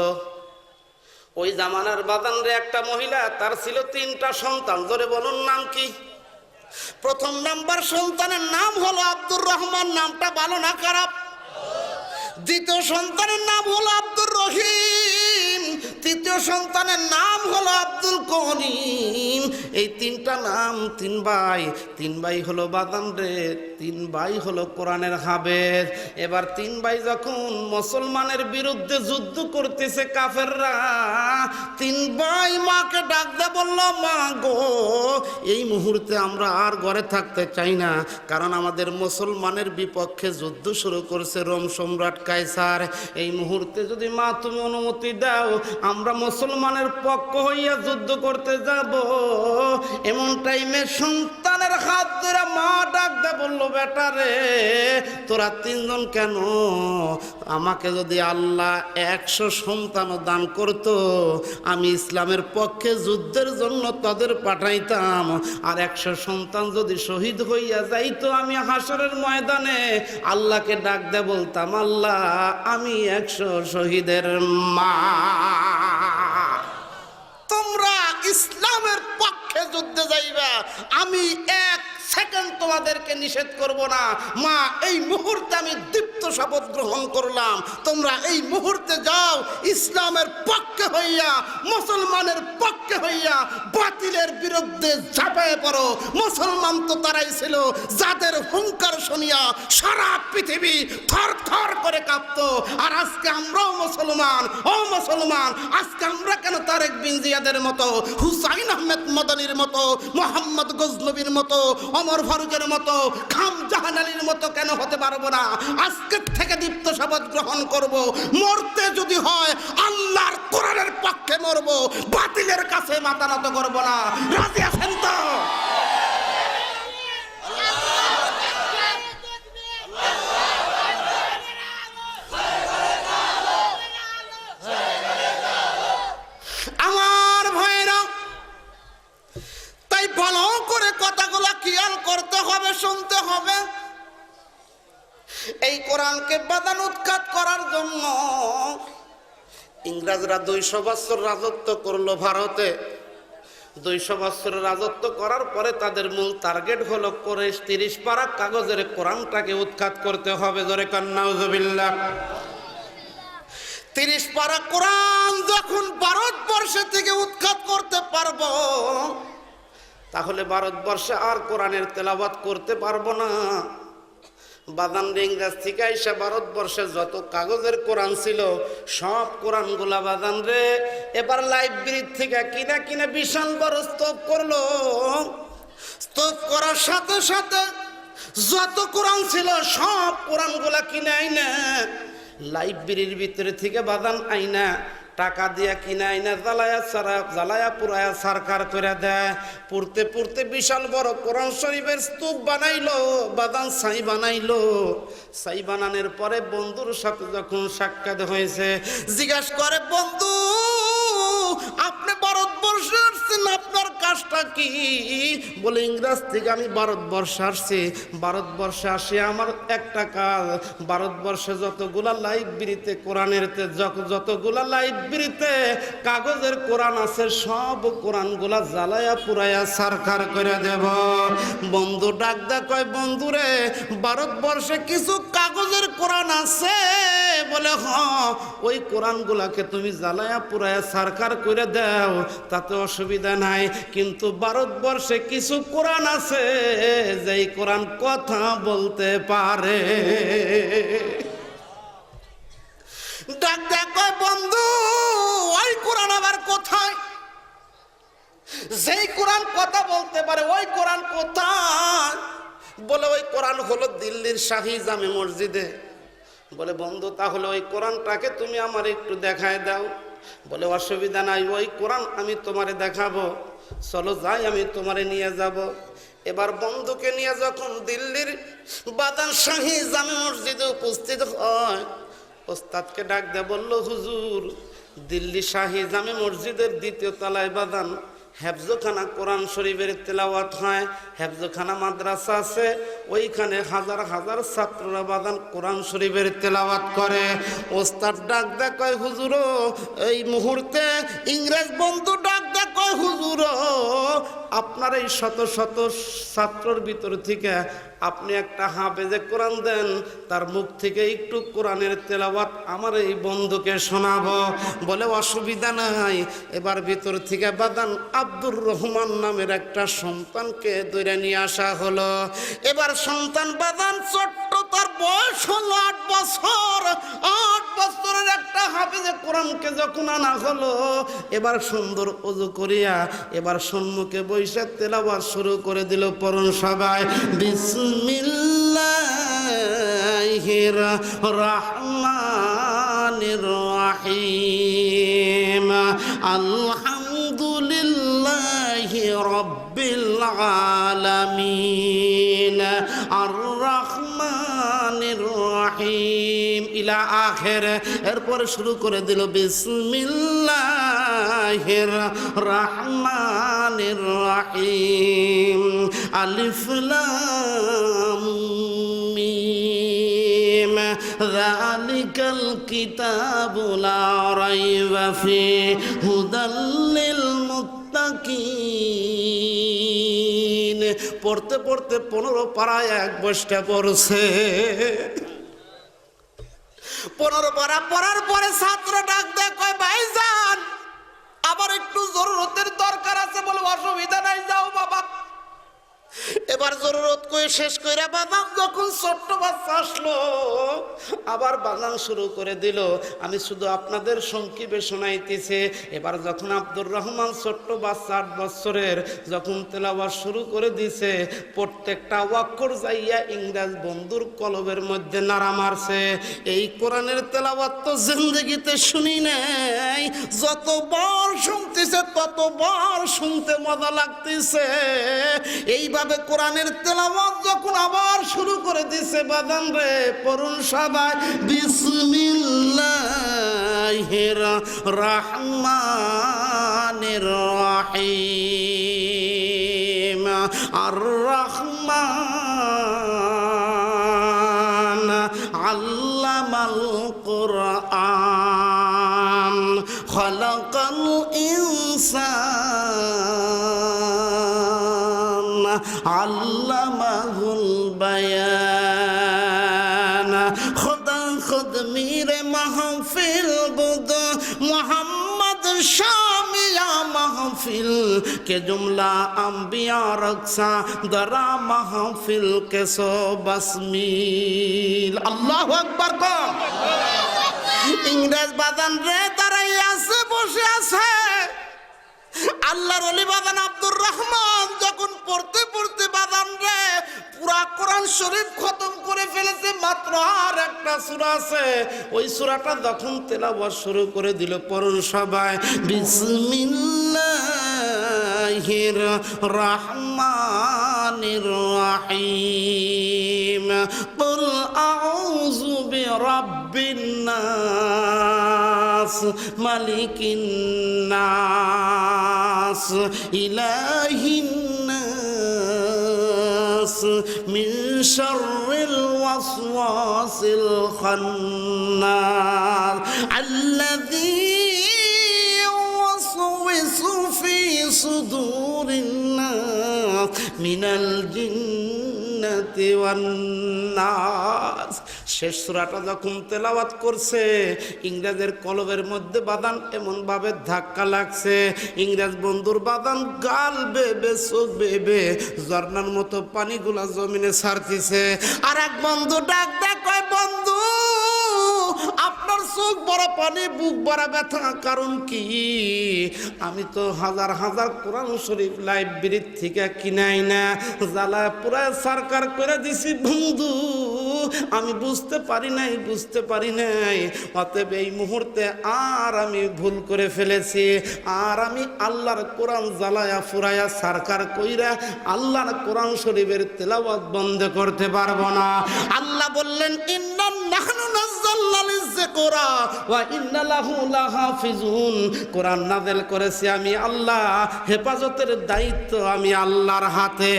ওই জামানার বাদান রে একটা মহিলা, তার ছিল 3টা সন্তান। জোরে বলুন, নাম কি? প্রথম নাম্বার সন্তানের নাম হলো আব্দুর রহমান, নামটা ভালো না খারাপ? দ্বিতীয় সন্তানের নাম হলো আব্দুর রহিম, তৃতীয় সন্তানের নাম হলো আব্দুল করিম। এই 3টা নাম, 3 ভাই হলো বাদান রে, 3 ভাই হলো কোরআনের হাফেজ। এবার 3 ভাই যখন মুসলমানের বিরুদ্ধে যুদ্ধ করতেছে কাফেররা, 3 ভাই মাকে ডাক দিয়ে বলল, মা গো, এই মুহূর্তে আমরা আর ঘরে থাকতে চাই না, কারণ আমাদের মুসলমানের বিপক্ষে যুদ্ধ শুরু করছে রোম সম্রাট কায়সার। এই মুহূর্তে যদি মা তুমি অনুমতি দাও, আমরা মুসলমানের পক্ষ হইয়া যুদ্ধ করতে যাব। এমন টাইমে সন্তানের হাত ধরে মা ডাক দে বলল, বেটা রে, তোরা 3 জন কেন? আমাকে যদি আল্লাহ 100 সন্তানও দান করত, আমি ইসলামের পক্ষে যুদ্ধের জন্য তাদের পাঠাইতাম। আর 100 সন্তান যদি শহীদ হইয়া যাইতো, আমি হাসরের ময়দানে আল্লাহকে ডাক দে বলতাম, আল্লাহ আমি 100 শহীদের মা। তোমরা ইসলামের পক্ষে যুদ্ধে যাইবা, আমি 1 সেকেন্ড তোমাদেরকে নিষেধ করব না। মা, এই মুহূর্তে আমি দীপ্ত শপথ গ্রহণ করলাম, তোমরা এই মুহূর্তে যাও, ইসলামের পক্ষে হইয়া, মুসলমানের পক্ষে হইয়া বাতিলের বিরুদ্ধে ঝাঁপিয়ে পড়ো। মুসলমান তো তারাই ছিল যাদের হুঙ্কার শুনিয়া সারা পৃথিবী থর থর করে কাঁপতো। আর আজকে আমরাও মুসলমান। ও মুসলমান, আজকে আমরা কেন তারেক বিন জিয়াদের মতো, হুসাইন আহমেদ মদনীর মতো, মোহাম্মদ গজনবীর মতো, ওমর ফারুকের মতো, খাম জাহান আলীর মতো কেন হতে পারবো না? আজকের থেকে দীপ্ত শপথ গ্রহণ করব, মরতে যদি হয় আল্লাহর কোরআনের পক্ষে মরব, বাতিলের কাছে মাথা নত করব না। রাজি আছেন তো? আমার ভাইরা, তাই ভালো করে কথাগুলো খেয়াল করতে হবে, শুনতে হবে। এই কোরআনকে বাদান উৎখাত করার জন্য ইংরেজরা 200 বছর রাজত্ব করলো ভারতে। 200 বছর রাজত্ব করার পরে তাদের মূল টার্গেট হলো করে 30 পারা কাগজের কোরআনটাকে উৎখাত করতে হবে। জোরে কান নাউজুবিল্লাহ। 30 পারা কোরআন যখন ভারতবর্ষে থেকে উৎখাত করতে পারবো, তাহলে ভারতবর্ষে আর কোরআনের তেলাওয়াত করতে পারবো না। বাদান ইংরেজ থেকে আইসা ভারতবর্ষে যত কাগজের কোরআন ছিল সব কোরআনগুলা বাদান রে এবার লাইব্রেরি থেকে কিনা কিনা বিশাল বড় স্তূপ করলো। স্তূপ করার সাথে সাথে যত কোরআন ছিল সব কোরআনগুলা কিনে আইনা লাইব্রেরির ভিতরে থেকে বাদান আইনা টাকা দিয়া কিনা আইনা জ্বালায়া পুরায়া সরকার করে দেয়। পড়তে পড়তে বিশাল বড় কোরআন শরীফের স্তূপ বানাইলো, বাদান ছাই বানাইলো। ছাই বানানোর পরে বন্ধুর সাথে যখন সাক্ষাৎ হয়েছে, জিজ্ঞাসা করে, বন্ধু আপনি ভারতবর্ষে আসছেন, আপনার কাজটা কি? বলে, ইংরেজ থেকে আমি ভারতবর্ষে আসছি। ভারতবর্ষে আসে আমার একটা কাজ, ভারতবর্ষে যতগুলা লাইব্রেরিতে কোরআনের যতগুলা লাইব্রেরিতে কাগজের কোরআন আছে সব কোরআনগুলা জ্বালায়া পুরায়া সরকার করে দেব। বন্ধু ডাক দা কয়, বন্ধুরে ভারতবর্ষে কিছু কাগজের কোরআন আছে। বলে, হ্যাঁ, ওই কোরআনগুলাকে তুমি জ্বালায়া পুরায়া সরকার করে দাও, তাতে অসুবিধা নাই। কিন্তু ভারতবর্ষে কিছু কোরআন আছে যেই কোরআন কথা বলতে পারে। ডাক ডাক বন্ধু, ওই কোরআন আবার কোথায়? যেই কোরআন কথা বলতে পারে ওই কোরআন কোথায়? বলে, ওই কোরআন হলো দিল্লির শাহী জামে মসজিদে। বলে, বন্ধু তাহলে ওই কোরআনটাকে তুমি আমার একটু দেখায় দাও। বলে, অসুবিধা নাই, ওই কোরআন আমি তোমারে দেখাবো, চলো যাই, আমি তোমারে নিয়ে যাব। এবার বন্ধুকে নিয়ে যখন দিল্লির বাদান শাহী জামে মসজিদে উপস্থিত হয়, ওস্তাদকে ডাক দেয়, বলল, হুজুর দিল্লি শাহী জামে মসজিদের 2য় তলায় বাদান হেফজখানা কোরআন শরীফের তেলাওয়াত হয়, হেফজখানা মাদ্রাসা আছে, ওইখানে হাজার হাজার ছাত্ররা বাদান কোরআন শরীফের তেলাওয়াত করে। ওস্তাদ ডাক দেয়, কয় হুজুর এই মুহূর্তে ইংরেজ বন্ধু ডাক দেয়, কয় হুজুর আপনার এই শত শত ছাত্রর ভিতর থেকে আপনি একটা হাফেজে কোরআন দেন, তার মুখ থেকে একটু কোরআনের তেলাওয়াত আমার এই বন্ধুকে শোনাবো। বলে, অসুবিধা নাই। এবার ভিতর থেকে বাদান আব্দুর রহমান নামের একটা সন্তানকে ধরে নিয়ে আসা হলো। এবার সন্তান বাদান ছোট্ট, তার বয়স হলো 8 বছর। 8 বছরের একটা হাফেজে কোরআনকে যখন আনা হলো, এবার সুন্দর ওযু করিয়া এবার সম্মুখে বসে তেলাওয়াত শুরু করে দিল। পড়ুন সবাই, বিসমিল্লাহির রহমানির রহিম, আলহামদুলিল্লাহি রাব্বিল আলামিন, আর রহমানির রহিম ইলা আখির। এরপরে শুরু করে দিল বিসমিল্লাহির রহমানির রহিম, আলিফ লাম মিম, যালিকাল কিতাবু লা রাইবা ফিহি হুদাল লিল মুত্তাকিন। পড়তে পড়তে 15 পারায় এক বসটা পড়ছে। 15 পারা পড়ার পরে ছাত্র ডাক দেয়, কয় ভাইজান আবার একটু জরুরতের দরকার আছে। বলে অসুবিধা নাই, যাও বাবা। এবার জরুরত করে শেষ করে বাদাম যখন ছোট্ট বাচ্চা আসলো, আবার বাজান শুরু করে দিল। আমি শুধু আপনাদের সংক্ষেপে শোনাইতেছি। এবার যখন আব্দুর রহমান ছোট্ট বাচ্চা 8 বছরের যখন তেলাওয়াত শুরু করে দিছে, প্রত্যেকটা অক্ষর যাইয়া ইংরেজ বন্ধুর কলবের মধ্যে নাড়া মারছে। এই কোরআনের তেলাওয়াত তো জিন্দেগিতে শুনি নাই, যতবার শুনতেছে ততবার শুনতে মজা লাগতেছে। এইভাবে কোরআনের তেলাওয়াত যখন আবার শুরু করে দিছে, বাদান রে পড়ুন সবাই, বিসমিল্লাহির রহমানির রহিম। আর রহমান আল্লামাল কুরআন খালাকাল ইনসান আল্লামাহুল বায়ান। খুদা খুদ মেরে মাহফিল বুদ মোহাম্মদ শামিয়া মাহফিল के जुमला अंबिया रक्षा दरा महफिल के सो बसमील। अल्लाहु আকবার কম। ইংরেজ বাদান রে দাঁড়াই আছে, বসে আছে। আল্লাহর ওলি বাদান আব্দুর রহমান যখন পড়তে পড়তে বাদান রে পুরা কোরআন শরীফ খতম করে ফেলেছে। মাত্র আর একটা সূরা আছে, ওই সূরাটা যখন তেলাওয়াত শুরু করে দিল, পড়ুন সবাই, বিসমিল্লাহির রহমানির রহিম। কুল আউযু বিরাব্বিন নাস মালিকিন নাস ইলাহিন নাস মিন শাররিল ওয়াসওয়াসিল খান্নাস আল্লাযী ইউওয়াসওয়িসু ফী সুদুরিন নাস মিনাল জিন্নাতি ওয়ান নাস। শেষ সূরাটা যখন তেলাওয়াত করছে, ইংরেজের কলবের মধ্যে বাদান এমন ভাবে ধাক্কা লাগছে, ইংরেজ বন্ধুর বাদান গাল বেবে চোখ বেবে ঝর্ণার মতো পানিগুলা জমিনে ছাড়তিছে। আর এক বন্ধু ডাক দেয়, কয় বন্ধু আপনার চোখ বড় পানি, বুক বড় ব্যথা, কারণ কি? আমি তো হাজার হাজার কোরআন শরীফ লাইব্রেরির থেকে কিনাই না, জ্বালা পুরা সরকার করে দিছি বন্ধু। আমি বুঝতে পারি নাই। অতএব এই মুহূর্তে আর আমি ভুল করে ফেলেছি। আর আমি আল্লাহর কোরআন জ্বালায়া ফুরায়া সরকার কইরা আল্লাহর কোরআন শরীফের তেলাওয়াত বন্ধ করতে পারবো না। আল্লাহ বললেন, ইন্না নাহনু নাযালনা যিকরা ওয়া ইন্না লাহু লাহাফিজুন। কোরআন নাযিল করেছি আমি আল্লাহ, হেফাজতের দায়িত্ব আমি আল্লাহর হাতে।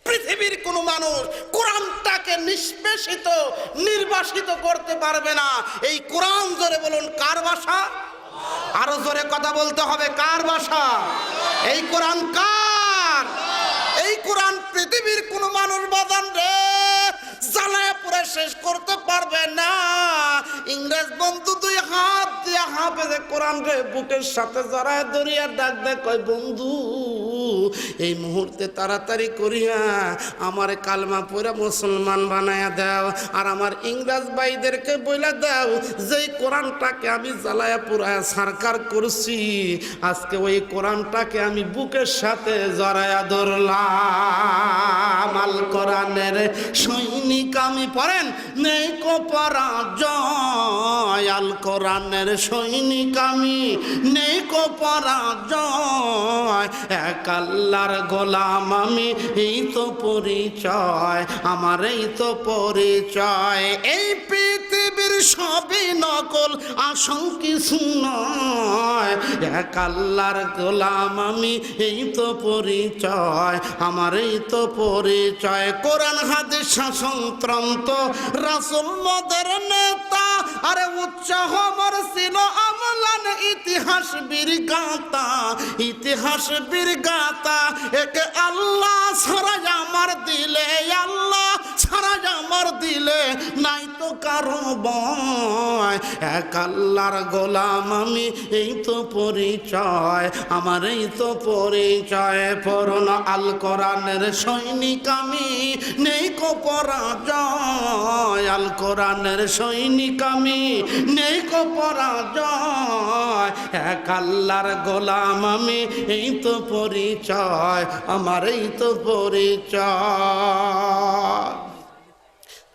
পৃথিবীর কোন মানুষ কোরআনটাকে নিষ্পেষিত নির্বাসিত করতে পারবে না। এই কোরআন জোরে বলুন কার ভাষা? আরো জোরে কথা বলতে হবে, কার ভাষা? এই কোরআন কার? এই কোরআন পৃথিবীর কোন মানুষ বাজান রে জ্বালায় পুরো শেষ করতে পারবে না। ইংরেজ বন্ধু 2 হাত দিয়ে হাফেজে কোরআন রে বুকের সাথে জড়ায় ধরিয়া ডাক দেয়, কয় বন্ধু এই মুহূর্তে তাড়াতাড়ি করিয়া আমার কালমা পড়া মুসলমান বানায়া দাও। আর আমার ইংরেজ ভাইদেরকে বইলা দাও, যেই কোরআনটাকে আমি জ্বালায়া পুরায়া সরকার করছি, আজকে ওই কোরআনটাকে আমি বুকের সাথে জড়ায়া ধরলাম। আল কোরআনের সৈনিক আমি, পড়েন, নেই কো পরাজয়। আল কোরআনের সৈনিক আমি, নেই কো পরাজয়। এক আল্লাহর গোলাম আমি, এই তো পরিচয় আমার, এই তো পরিচয়। এই পৃথিবীর সবই নকল, আসল কিছু নয়। এক আল্লাহর গোলাম আমি, এই তো পরিচয় আমার, এই তো পরিচয়। কোরআন হাদিস শাসনতন্ত্র রাসূল মদের নেতা, আরে উৎসাহ আমার ছিল আমলান ইতিহাস ইতিহাস বীরগাতা, ইতিহাস বীরগাতা, একে আল্লাহ ছাড়া আমার দিলে, আল্লাহ ছাড়া আমার দিলে নাই তো কারো ভয়। এক আল্লাহর গোলাম আমি, এই তো পরিচয় আমার, এই তো পরিচয়। পড়ুন আল কোরআনের সৈনিক আমি, নেই কো পরাজয়। আল কোরআনের সৈনিক আমি, নেই কো পরাজয়। এক আল্লাহর গোলাম আমি, এই তো পরিচয় আমার, এই তো পরিচয়।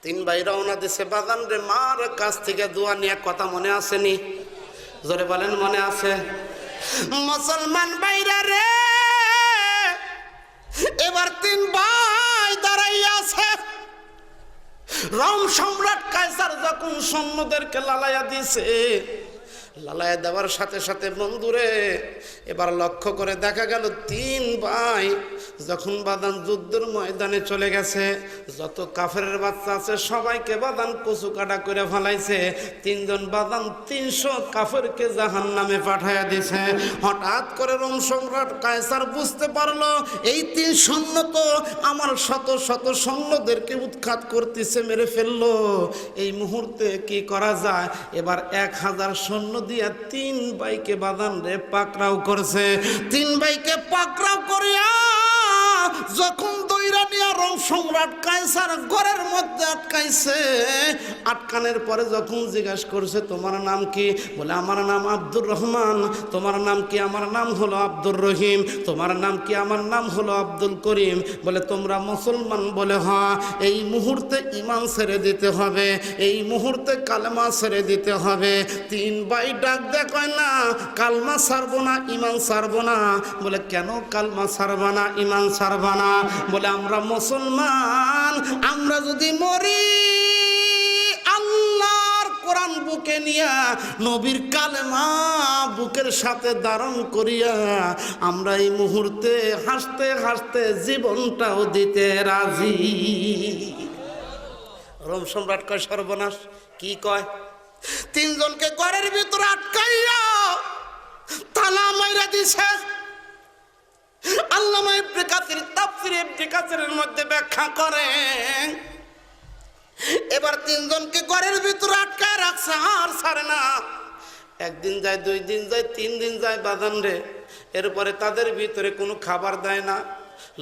তিন ভাই রওনা দিছে বাজান রে, মার কাছ থেকে দোয়া নিয়ে। কথা মনে আসেনি? জোরে বলেন মনে আছে? মুসলমান ভাইরা রে, এবার তিন ভাই দাঁড়াইয়া আছে। রোম সম্রাট কায়সার যখন সৈন্যদেরকে লালাইয়া দিছে, লালাইয়া দেওয়ার সাথে সাথে বন্ধুরে এবার লক্ষ্য করে দেখা গেল তিন ভাই যখন বাদান যুদ্ধের ময়দানে চলে গেছে, যত কাফেরের বাচ্চা আছে সবাইকে বাদান কচু কাটা করে ফেলাইছে। তিনজন বাদান 300 কাফেরকে জাহান্নামে পাঠাইয়া দিছে। হঠাৎ করে রোম সম্রাট কায়সার বুঝতে পারলো এই 3 সৈন্য তো আমার শত শত সৈন্যদেরকে উৎখাত করতেছে, মেরে ফেললো। এই মুহূর্তে কি করা যায়? এবার 1000 সৈন্য দিয়া 3 ভাইকে বাদান রে পাকড়াও করছে। 3 ভাইকে পাকড়াও করিয়া যখন দইরা নিয়া রোম সম্রাট কায়সার ঘরের মধ্যে আটকাইছে, আটকানোর পরে যখন জিজ্ঞাসা করছে তোমার নাম কি? বলে আমার নাম আব্দুর রহমান। তোমার নাম কি? আমার নাম হলো আব্দুর রহিম। তোমার নাম কি? আমার নাম হলো আব্দুল করিম। বলে তোমরা মুসলমান? বলে হ্যাঁ। এই মুহূর্তে ঈমান ছেড়ে দিতে হবে, এই মুহূর্তে কালেমা ছেড়ে দিতে হবে। 3 ভাই ডাক দেয়, কয় না কালমা ছাড়বো না, ঈমান ছাড়বো না। বলে কেন কালমা ছাড়বা না, ঈমান ছাড়বা না? বলে আমরা মুসলমান, আমরা যদি মরি আল্লাহর কোরআন বুকে নিয়া, নবীর কালেমা বুকের সাথে ধারণ করিয়া, আমরা এই মুহূর্তে হাসতে হাসতে জীবনটাও দিতে রাজি। রোম সম্রাট কয় সর্বনাশ। কি কয়? 3 জনকে ঘরের ভিতরে আটকাইয়া তালা মাইরা দিছে। আল্লামা ইবনে কাসির তাফসীর ইবনে কাসিরের মধ্যে ব্যাখ্যা করেন, এবার 3 জনকে ঘরের ভিতরে আটকায় রাখছে, আর ছাড়ে না। 1 দিন যায়, 2 দিন যায়, 3 দিন যায় বাদান রে। এরপরে তাদের ভিতরে কোনো খাবার দেয় না।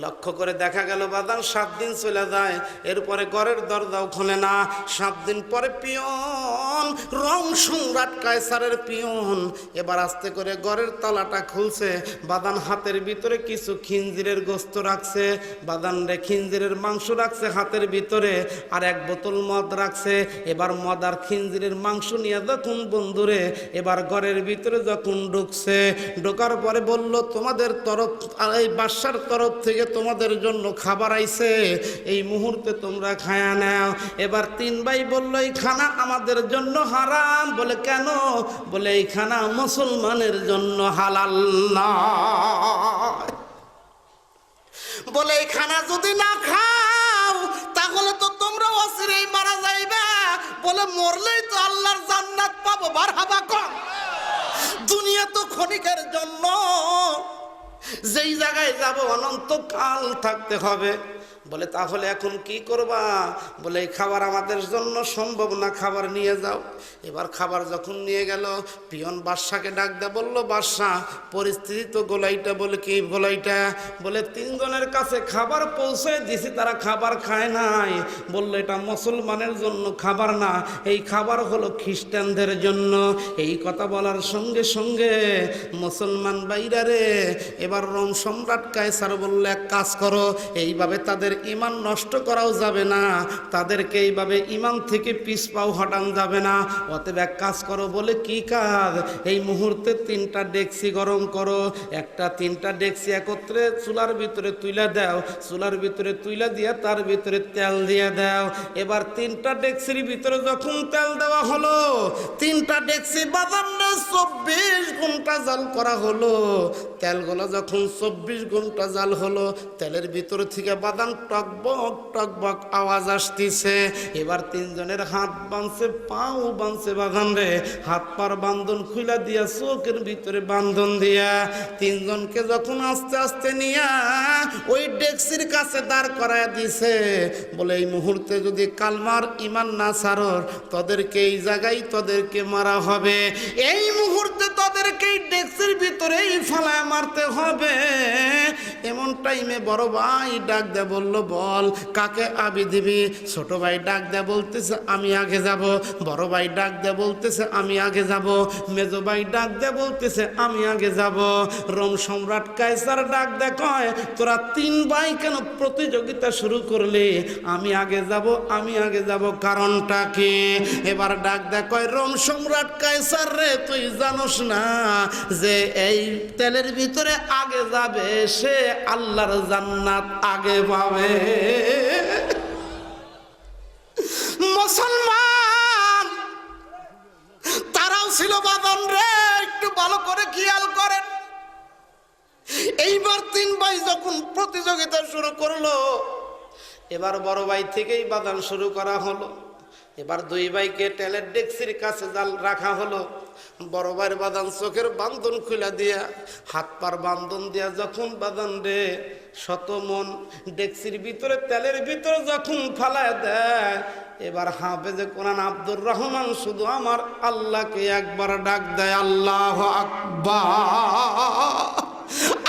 লক্ষ্য করে দেখা গেল বাদান 7 দিন চলে যায়, এরপরে ঘরের দরজাও খোলে না। 7 দিন পরে পিয়ন, রোম সম্রাট কায়সারের পিয়ন এবার আস্তে করে ঘরের তালাটা খুলছে। বাদান হাতের ভিতরে কিছু খিঞ্জিরের গোস্ত রাখছে, বাদান রে খিঞ্জিরের মাংস রাখছে হাতের ভিতরে, আর 1 বোতল মদ রাখছে। এবার মদ আর খিঞ্জিরের মাংস নিয়ে যখন বন্ধুরে এবার ঘরের ভিতরে যখন ঢুকছে, ঢোকার পরে বলল তোমাদের তরফ, এই বাদশার তরফ থেকে তোমাদের জন্য খাবার আইছে, এই মুহূর্তে তোমরা খায়া নাও। এবার 3 ভাই বলল এই খানা আমাদের জন্য হারাম। বলে কেন? বলে এই খানা মুসলমানের জন্য হালাল না। বলে এই খানা যদি না খাও তাহলে তো তোমরা অচিরেই মারা যাইবে। বলে মরলেই তো আল্লাহর জান্নাত পাবো। মারহাবা কর। দুনিয়া তো ক্ষণিকের জন্য, যেই জায়গায় যাব অনন্তকাল থাকতে হবে। বলে তাহলে এখন কি করবা? বলে এই খাবার আমাদের জন্য সম্ভব না, খাবার নিয়ে যাও। এবার খাবার যখন নিয়ে গেল, পিয়ন বাদশাকে ডাক দেয়া বলল বাদশা পরিস্থিতি তো গোলাইটা। বলে কি গোলাইটা? বলে 3 জনের কাছে খাবার পৌঁছে দিছি, তারা খাবার খায় নাই। বলল এটা মুসলমানের জন্য খাবার না, এই খাবার হলো খ্রিস্টানদের জন্য। এই কথা বলার সঙ্গে সঙ্গে মুসলমান বাইরা রে, এবার রোম সম্রাট কায়সার বলল এক কাজ করো, এইভাবে তাদের ঈমান নষ্ট করাও যাবে না, তাদেরকে এইভাবে ঈমান থেকে পিছপাও হটানো যাবে না। অতএব এক কাজ করো। বলে কি কাজ? এই মুহূর্তে 3টা ডেকচি গরম করো, 3টা ডেকচি একত্রে চুলার ভিতরে তুইলা দাও, চুলার ভিতরে তুইলা দিয়া তার ভিতরে তেল দিয়ে দাও। এবার 3টা ডেকচির ভিতরে যখন তেল দেওয়া হলো, 3টা ডেকচি বাদামে 24 ঘন্টা জাল করা হলো। তেলগুলো যখন 24 ঘন্টা জাল হলো, তেলের ভিতর থেকে বাদাম টকবক টকবক আওয়াজ আসতেছে। এবার তিনজনের হাত বাঁধছে, পাও বাঁধছে বাঁধন রে, হাত পার বান্ধন খুলা দিয়া চোখের ভিতরে বান্ধন দিয়া তিনজনকে যখন আস্তে আস্তে নিয়া ওই ডেক্সির কাছে দাঁড় করায় দিছে। বলে এই মুহূর্তে যদি কালমার ইমান না ছাড়র, তোদেরকে এই জায়গায় তোদেরকে মারা হবে, এই মুহূর্তে তোদেরকে এই ডেক্সির ভিতরেই ফালায় মারতে হবে। এমন টাইমে বড় ভাই ডাক দে বলল, বল কাকে আবি দিবি? ছোট ভাই ডাক দে বলতেছে আমি আগে যাব। বড় ভাই ডাক দে বলতেছে আমি আগে যাব। মেজো ভাই ডাক দে বলতেছে আমি আগে যাব। রোম সম্রাট কায়সার ডাক দে কয়, তোরা তিন ভাই কেন প্রতিযোগিতা শুরু করলি? আমি আগে যাব, আমি আগে যাব, কারণটা কি? এবার ডাক দে কয়, রোম সম্রাট কায়সার রে, তুই জানোস না যে এই তেলের ভিতরে আগে যাবে সে আল্লাহর জান্নাত আগে পাবে। মুসলমান তারাও ছিল বাদন রে, একটু ভালো করে খেয়াল করেন। এইবার তিন ভাই যখন প্রতিযোগিতা শুরু করলো, এবার বড় ভাই থেকেই বাদান শুরু করা হলো। এবার দুই ভাইকে তেলের ডেক্সির কাছে জাল রাখা হলো। বড় ভাইয়ের বাদান চোখের বান্ধন খুলে দিয়া, হাত পার বান্ধন দিয়া যখন বাদান রে শত মন ডেক্সির ভিতরে তেলের ভিতরে যখন ফালায় দেয়, এবার হাফেজে কোরআন আব্দুর রহমান শুধু আমার আল্লাহকে একবার ডাক দেয়, আল্লাহু আকবার।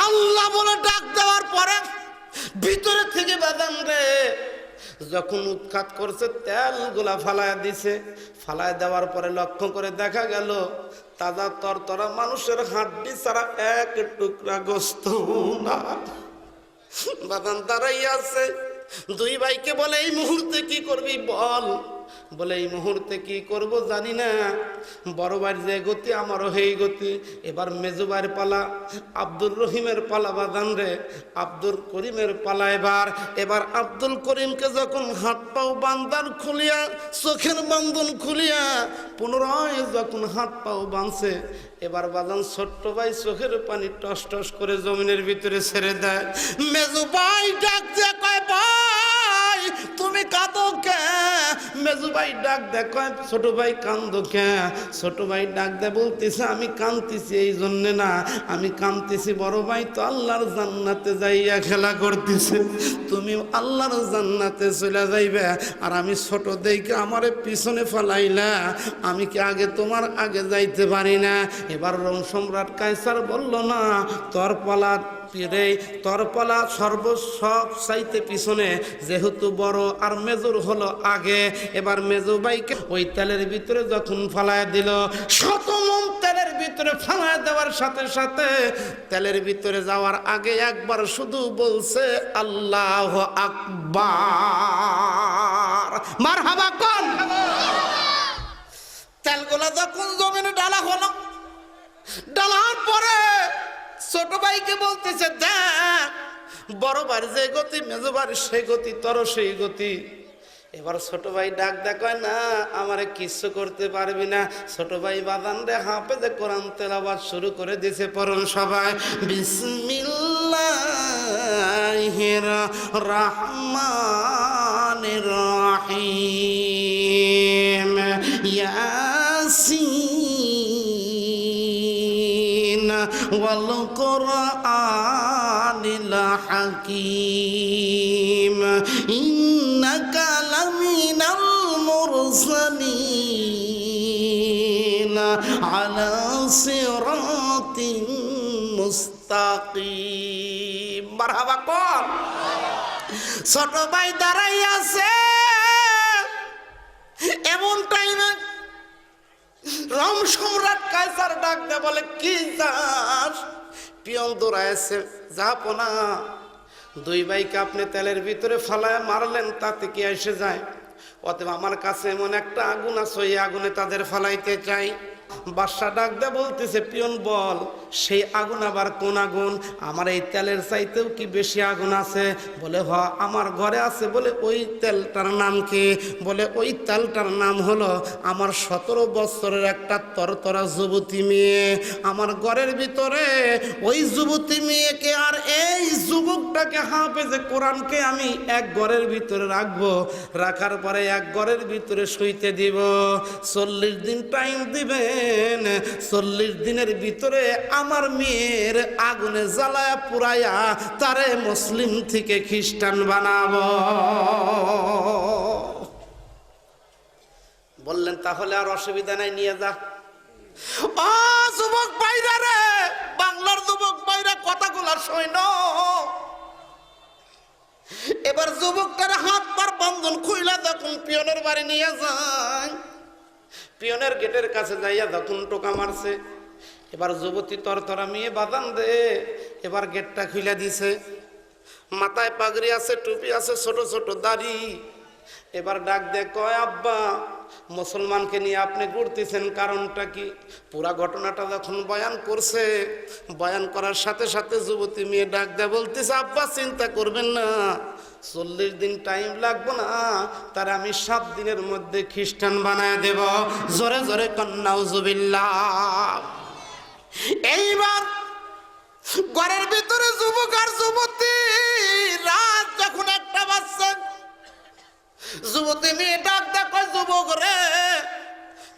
আল্লাহ বলে ডাক দেওয়ার পরে ভিতরে থেকে বাদান রে যখন উৎখাত করছে, তেলগুলা ফালায় দিছে। ফালায় দেওয়ার পরে লক্ষ্য করে দেখা গেল তাজা তরতরা মানুষের হাড্ডি ছাড়া এক টুকরা গোস্ত না। বাদান দাঁড়াই আছে। দুই ভাইকে বলে এই মুহূর্তে কি করবি বল? বলে এই মুহূর্তে কি করব জানি না। বড় ভাইয়ের যে গতি আমারও সেই গতি। এবার মেজো ভাইয়ের পালা, আব্দুর রহিমের পালা বাদান রে, আব্দুল করিমের পালা। এবার আব্দুল করিমকে যখন হাত পাও বান্ধান খুলিয়া, চোখের বান্ধন খুলিয়া পুনরায় যখন হাত পাও বাঁধছে, এবার বাদান ছোট্ট ভাই চোখের পানি টস টস করে জমিনের ভিতরে ছেড়ে দেয়। মেজো ভাই ডাক দিয়ে কয়, ভাই তুমি কাঁদো কে? মেজো ভাই ডাক দে কয়, ছোট ভাই কান্দো কে? ছোট ভাই ডাক দে বলতেছে আমি কাঁদতেছি এই জন্যে না, আমি কাঁদতেছি বড় ভাই তো আল্লাহর জান্নাতে যাইয়া খেলা করতেছে, তুমি আল্লাহর জান্নাতে চলে যাইবে, আর আমি ছোট দেখে আমারে পিছনে ফেলাইলা, আমি কি আগে তোমার আগে যাইতে পারি না? এবার রোম সম্রাট কায়সার বলল, না তোর পালা রে, তোর পালা সব চাইতে পিছনে, যেহেতু বড় আর মেজর হলো আগে। এবার মেজো ভাইকে ওই তেলের ভিতরে যখন ফালায় দিল, শত মন তেলের ভিতরে ফালায় দেওয়ার সাথে সাথে তেলের ভিতরে যাওয়ার আগে একবার শুধু বলছে আল্লাহু আকবার। মারহাবা কোন? তেলগুলা যখন জমিনে ডালা হলো, ডালার পরে ছোট ভাইকে বলতেছে, দেখ বড় ভাইয়ের যে গতি মেজো ভাইয়ের সেই গতি, তোর সেই গতি। এবার ছোট ভাই ডাক দেখায়, না আমারে কিচ্ছু করতে পারবি না। ছোট ভাই বাদান রে হাফেজে কোরআন তেলাওয়াত শুরু করে দিয়েছে। পড়ুন সবাই, বিসমিল্লাহির রহমানির রহিম, ইয়াসিন ওয়াল কুরআনিল হাকীম, ইন্নাকা লামিনাল মুরসালিন আলা সিরাতিন মুস্তাকিম। মারহাবা কোন? ছোট ভাই দাঁড়াই আছে। এমন টাইমে রোম সম্রাট কায়সার ডাক দে বলে, কি যাস? পিয়ন দৌড়াইছে, যাবো না। দুই ভাইকে আপনি তেলের ভিতরে ফালায় মারলেন, তাতে কি এসে যায়? অতএব আমার কাছে এমন একটা আগুন আছে, ওই আগুনে তাদের ফালাইতে চাই। বাদশা ডাক দিয়ে বলতেছে, পিয়ন বল সেই আগুন আবার কোন আগুন? আমার এই তেলের চাইতেও কি বেশি আগুন আছে? বলে হ, আমার ঘরে আছে। বলে ওই তেলটার নাম কি? বলে ওই তেলটার নাম হলো আমার 17 বছরের একটা তরতরা যুবতী মেয়ে আমার ঘরের ভিতরে। ওই যুবতী মেয়েকে আর এই যুবকটাকে হাফেজে কোরআনকে আমি এক ঘরের ভিতরে রাখবো, রাখার পরে এক ঘরের ভিতরে শুইতে দিব। 40 দিন টাইম দিবেন, 40 দিনের ভিতরে আমার মেয়ের আগুনে জ্বালায়া পুরাইয়া তারে মুসলিম থেকে খ্রিস্টান বানাবো। বললেন তাহলে আর অসুবিধা নাই, নিয়ে যা। ও যুবক ভাইরা রে, বাংলার যুবক ভাইরা কথাগুলো শোনো। এবার যুবকটার হাত পার বন্ধন খুইলা যখন পিয়নের বাড়ি নিয়ে যায়, পিয়নের গেটের কাছে যাইয়া যখন টোকা মারছে, এবার যুবতী তরতরা মেয়ে বাদান দে এবার গেটটা খুলে দিছে। মাথায় পাগড়ি আছে, টুপি আছে, ছোট ছোট দাড়ি। এবার ডাক দে কয়, আব্বা মুসলমানকে নিয়ে আপনি ঘুরতেছেন কারণটা কি? পুরা ঘটনাটা যখন বয়ান করছে, বয়ান করার সাথে সাথে যুবতী মেয়ে ডাক দেয় বলতেছে, আব্বা চিন্তা করবেন না, 40 দিন টাইম লাগবে না, তার আমি 7 দিনের মধ্যে খ্রিস্টান বানায় দেব। জোরে জোরে নাউজুবিল্লাহ। এইবার ঘরের ভিতরে যুবক আর যুবতী, রাত যখন 1টা বাজছে, যুবতী মেয়ে ডাক দেখো, যুবক রে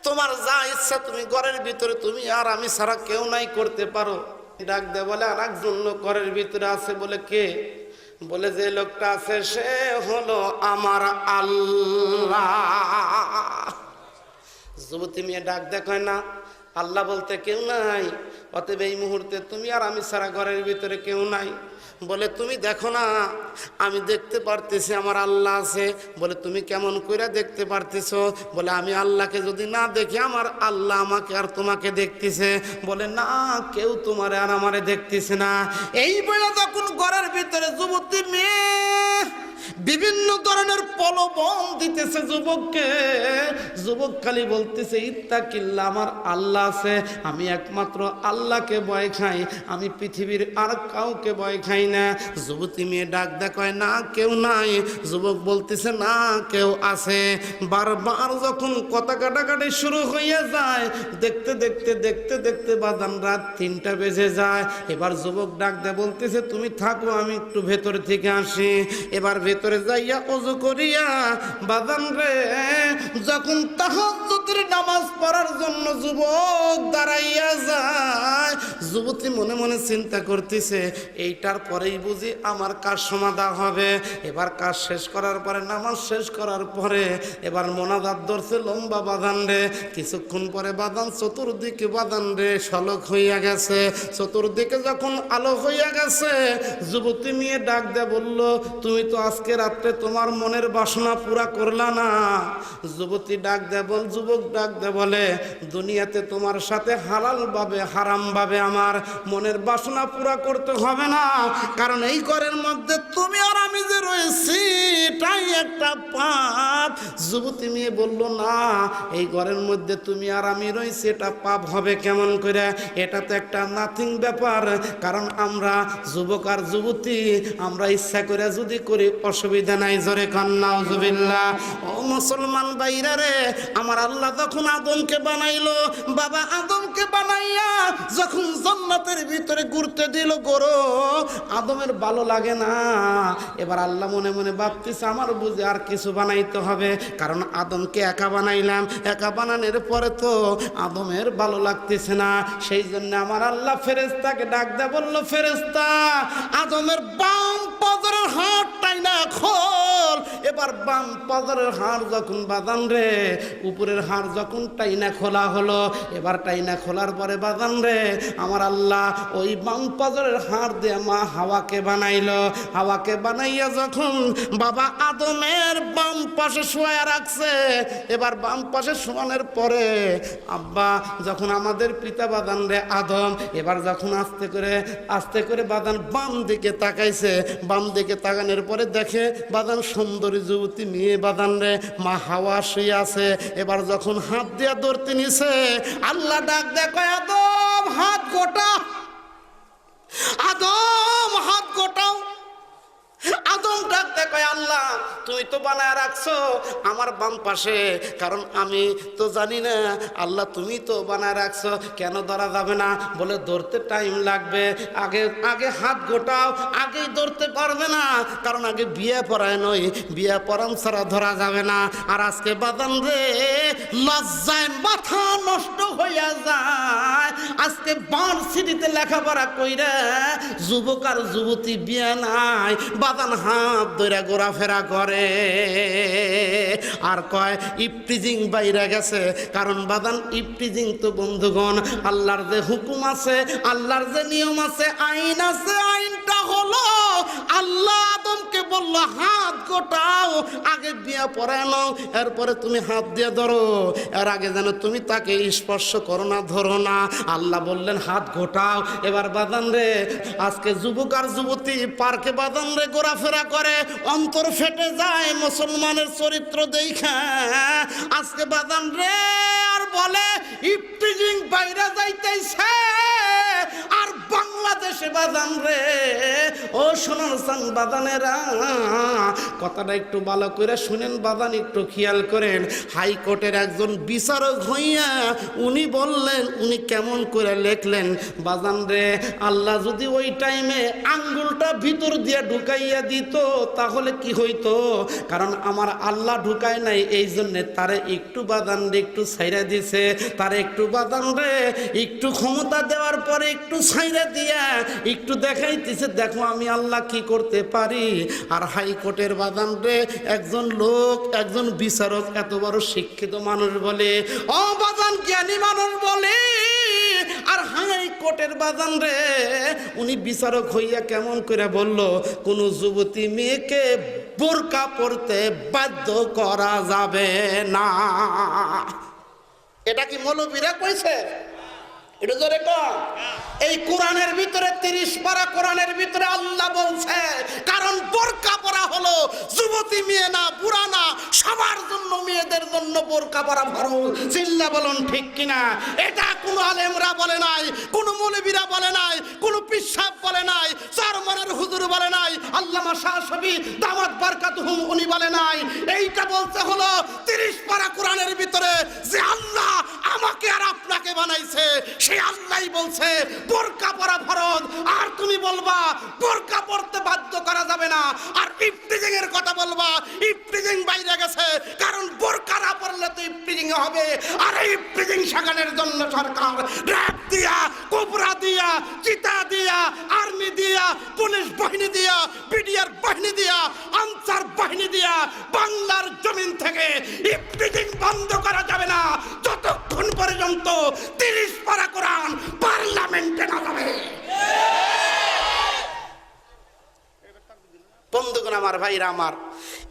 তোমার যা ইচ্ছা তুমি ঘরের ভিতরে তুমি আর আমি ছাড়া কেউ নাই করতে পারো। ডাক দে বলে আর একজন লোক ঘরের ভিতরে আছে। বলে কে? বলে যে লোকটা আছে সে হলো আমার আল্লাহ। যুবতী মেয়ে ডাক দেখো না, আল্লাহ বলতে কেউ নাই, অতএব এই মুহূর্তে তুমি আর আমি ছাড়া ঘরের ভিতরে কেউ নাই। বলে তুমি দেখো না, আমি দেখতে পারতেছি আমার আল্লাহ আছে। বলে তুমি কেমন করে দেখতে পারতেছো? বলে আমি আল্লাহকে যদি না দেখি আমার আল্লাহ আমাকে আর তোমাকে দেখতেছে। বলে না, কেউ তোমারে আর আমারে দেখতেছে না। এই বলে যখন ঘরের ভিতরে যুবতী মেয়ে বিভিন্ন ধরনের প্রলোভন দিতেছে যুবককে, যুবক খালি বলতেছে ইত্তাকিল্লাহ, আমার আল্লাহ আছে, আমি একমাত্র আল্লাহকে ভয় খাই, আমি পৃথিবীর আর কাউকে ভয় খাই না। যুবতী মেয়ে ডাক দেখায় না কেউ নাই, যুবক বলতেছে না কেউ আছে। বারবার যখন কথা কাটাকাটি শুরু হয়ে যায়, দেখতে দেখতে দেখতে দেখতে বাদান রাত 3টা বেজে যায়। এবার যুবক ডাক দেয় বলতেছে তুমি থাকো, আমি একটু ভেতর থেকে আসি। এবার ভেতরে যাইয়া ওযু করিয়া বাদান রে যখন তাহাজ্জুদের নামাজ পড়ার জন্য যুবক দাঁড়াইয়া যায়, যুবতী মনে মনে চিন্তা করতেছে এইটার পরেই বুঝি আমার কাজ সমাধা হবে। এবার কাজ শেষ করার পরে, নামাজ শেষ করার পরে এবার মোনাজাত ধরছে লম্বা বাদান রে। কিছুক্ষণ পরে বাদান চতুর্দিকে বাদান রে সলক হইয়া গেছে। চতুর্দিকে যখন আলো হইয়া গেছে, যুবতী মেয়ে ডাক দে বলল তুমি তো আজকে রাত্রে তোমার মনের বাসনা পুরা করলা না। যুবতী ডাক দে বল, যুবক ডাক দে বলে দুনিয়াতে তোমার সাথে হালাল ভাবে হারাম ভাবে আমার মনের বাসনা পুরা করতে হবে না, কারণ এই ঘরের মধ্যে তুমি আর আমি যে রয়েছি এটাই একটা পাপ। যুবতী মেয়ে বলল না, এই ঘরের মধ্যে তুমি আর আমি রয়েছি এটা পাপ হবে কেমন করে? এটা তো একটা নাথিং ব্যাপার, কারণ আমরা যুবক আর যুবতী আমরা ইচ্ছা করে যদি করি অসুবিধা নাই। জোরে নাউজুবিল্লাহ। ও মুসলমান ভাইরা রে, আমার আল্লাহ যখন আদমকে বানাইলো, বাবা আদমকে বানাইয়া যখন জান্নাতের ভিতরে ঘুরতে দিল গরো, আদমের ভালো লাগে না। এবার আল্লাহ মনে মনে ভাবতেছে আমার বুঝে আর কিছু বানাইতে হবে, কারণ আদমকে একা বানাইলাম, একা বানানোর পরে তো আদমের ভালো লাগতেছে না। সেই জন্য আমার আল্লাহ ফেরেশতাকে ডাক দেয় বলল, ফেরেশতা আদমের বাম পাজরের হাড়টাই না খোল। এবার বাম পাজরের হাড় যখন বাদান রে উপরের হাড় যখন টাইনা খোলা হলো, এবার টাইনা খোলার পরে বাদান রে আমার আল্লাহ ওই বাম পাজরের হাড় দিয়ে মা হাওয়াকে বানাইলো। হাওয়াকে বানাইয়া যখন বাবা আদমের বাম পাশে শোয়া রাখছে, এবার বাম পাশে শোয়ানোর পরে আব্বা যখন আমাদের পিতা বাদান রে আদম এবার যখন আস্তে করে বাদান বাম দিকে তাকাইছে, বাম দিকে তাকানোর পরে পরে দেখে বাদান সুন্দরী যুবতী মেয়ে বাদান রে মা হাওয়া শুয়ে আছে। এবার যখন হাত দিয়া ধরতে নিছে, আল্লাহ ডাক দেখো, আদম হাত গোটা, আদম হাত গোটাও। আদম ডাক দেখো, আল্লাহ তুমি তো বানায় রাখছো আমার বাম পাশে, কারণ আমি তো জানি না। আল্লাহ তুমি তো বানায় রাখছো, কেন ধরা যাবে না? বলে ধরতে টাইম লাগবে, আগে আগে হাত গোটাও, আগেই ধরতে পারবে না, কারণ আগে বিয়ে পড়ায় নয়, বিয়ে পড়ান ছাড়া ধরা যাবে না। আর আজকে বাদান রে লজ্জায় মাথা নষ্ট হইয়া যায়। আজকে ভার্সিটিতে লেখাপড়া কইরা যুবক আর যুবতী বিয়ে নাই, বাদান হাত ধরে ঘোরাফেরা করে আর কয় ইফটিজিং বাইরে গেছে। কারণ বাদান ইফটিজিং তো বন্ধুগণ আল্লাহর যে হুকুম আছে, আল্লাহর যে নিয়ম আছে, আইন আছে, আইনটা হলো আল্লাহ আদমকে বলল হাত গোটাও, আগে বিয়ে পড়ায় নাও, এরপরে তুমি হাত দিয়ে ধরো, এর আগে যেন তুমি তাকে স্পর্শ করো না, ধরো না। আল্লাহ বললেন হাত গোটাও। এবার বাদান রে আজকে যুবক আর যুবতী পার্কে বাদান রে ঘোরাফেরা করে, অন্তর ফেটে যায় মুসলমানের চরিত্র দেখা। আজকে বাদান রে আর বলে ইফটিজিং বাইরে যাইতেছে, আর বাংলাদেশে বাদান রে ও সোনার চান বাদানেরা, কথাটা একটু ভালো করে শুনেন বাদান, একটু খেয়াল করেন। হাইকোর্টের একজন বিচারক হইয়া উনি বললেন, উনি কেমন করে লেখলেন বাদান রে, আল্লাহ যদি ওই টাইমে আঙ্গুলটা ভিতর দিয়ে ঢুকাইয়া দিত তাহলে কি হইতো? কারণ আমার আল্লাহ ঢুকায় নাই, এই জন্যে তারে একটু বাদান রে একটু ছাইরা দিছে, তারে একটু বাদান রে একটু ক্ষমতা দেওয়ার পরে একটু ছাইরা দিয়া একটু দেখাইতেছে, দেখো আমি আল্লাহ কি করতে পারি। আর হাইকোর্টের বাদান রে একজন লোক, একজন বিচারক, এত বড় শিক্ষিত মানুষ বলে, ও বাদান জ্ঞানী মানুষ বলে, আর হাইকোর্টের বাদান রে উনি বিচারক হইয়া কেমন করে বলল কোন যুবতী মেয়েকে বোরকা পরতে বাধ্য করা যাবে না। এটা কি মৌলবীরা কইছে? এটা জোরে কর। এই কোরআনের ভিতরে 30 পারা কোরআনের ভিতরে আল্লাহ বলছে, কারণ বোরকা পরা হলো যুবতী মেয়ে না, বুড়া না, সবার জন্য, মেয়েদের জন্য বোরকা পরা ফরজ। চিল্লা বলুন ঠিক কিনা? এটা কোন আলেমরা বলে নাই, কোন মৌলবীরা বলে নাই, কোন পিসাব বলে নাই, চরমনের হুজুর বলে নাই, আল্লামা শাহ শফি দামাত বারকাতুহুম উনি বলে নাই। এইটা বলতে হলো 30 পারা কোরআনের ভিতরে যে আল্লাহ আমাকে আর আপনাকে বানাইছে, সেই আল্লাহই বলছে বোরকা পরা ফরজ। আর তুমি বলবা বোরকা পরতে বাধ্য করা যাবে না, আর ইফতিজিং এর কথা বলবা ইফতিজিং বাইরে গেছে, কারণ বোরকা না পরলে তো ইফতিজিং হবে। আর এই ইফতিজিং শেখানোর জন্য সরকার র‍্যাব দিয়া, কোবরা দিয়া, চিতা দিয়া, আর্মি দিয়া, পুলিশ বাহিনী দিয়া, বিডিআর বাহিনী দিয়া, আনসার বাহিনী দিয়া বাংলার জমিন থেকে ইফতিজিং বন্ধ করা যাবে না যতক্ষণ পর্যন্ত 30 পারা কোরআন পার্লামেন্টে না যাবে। বন্ধুগণ আমার, ভাইরা আমার,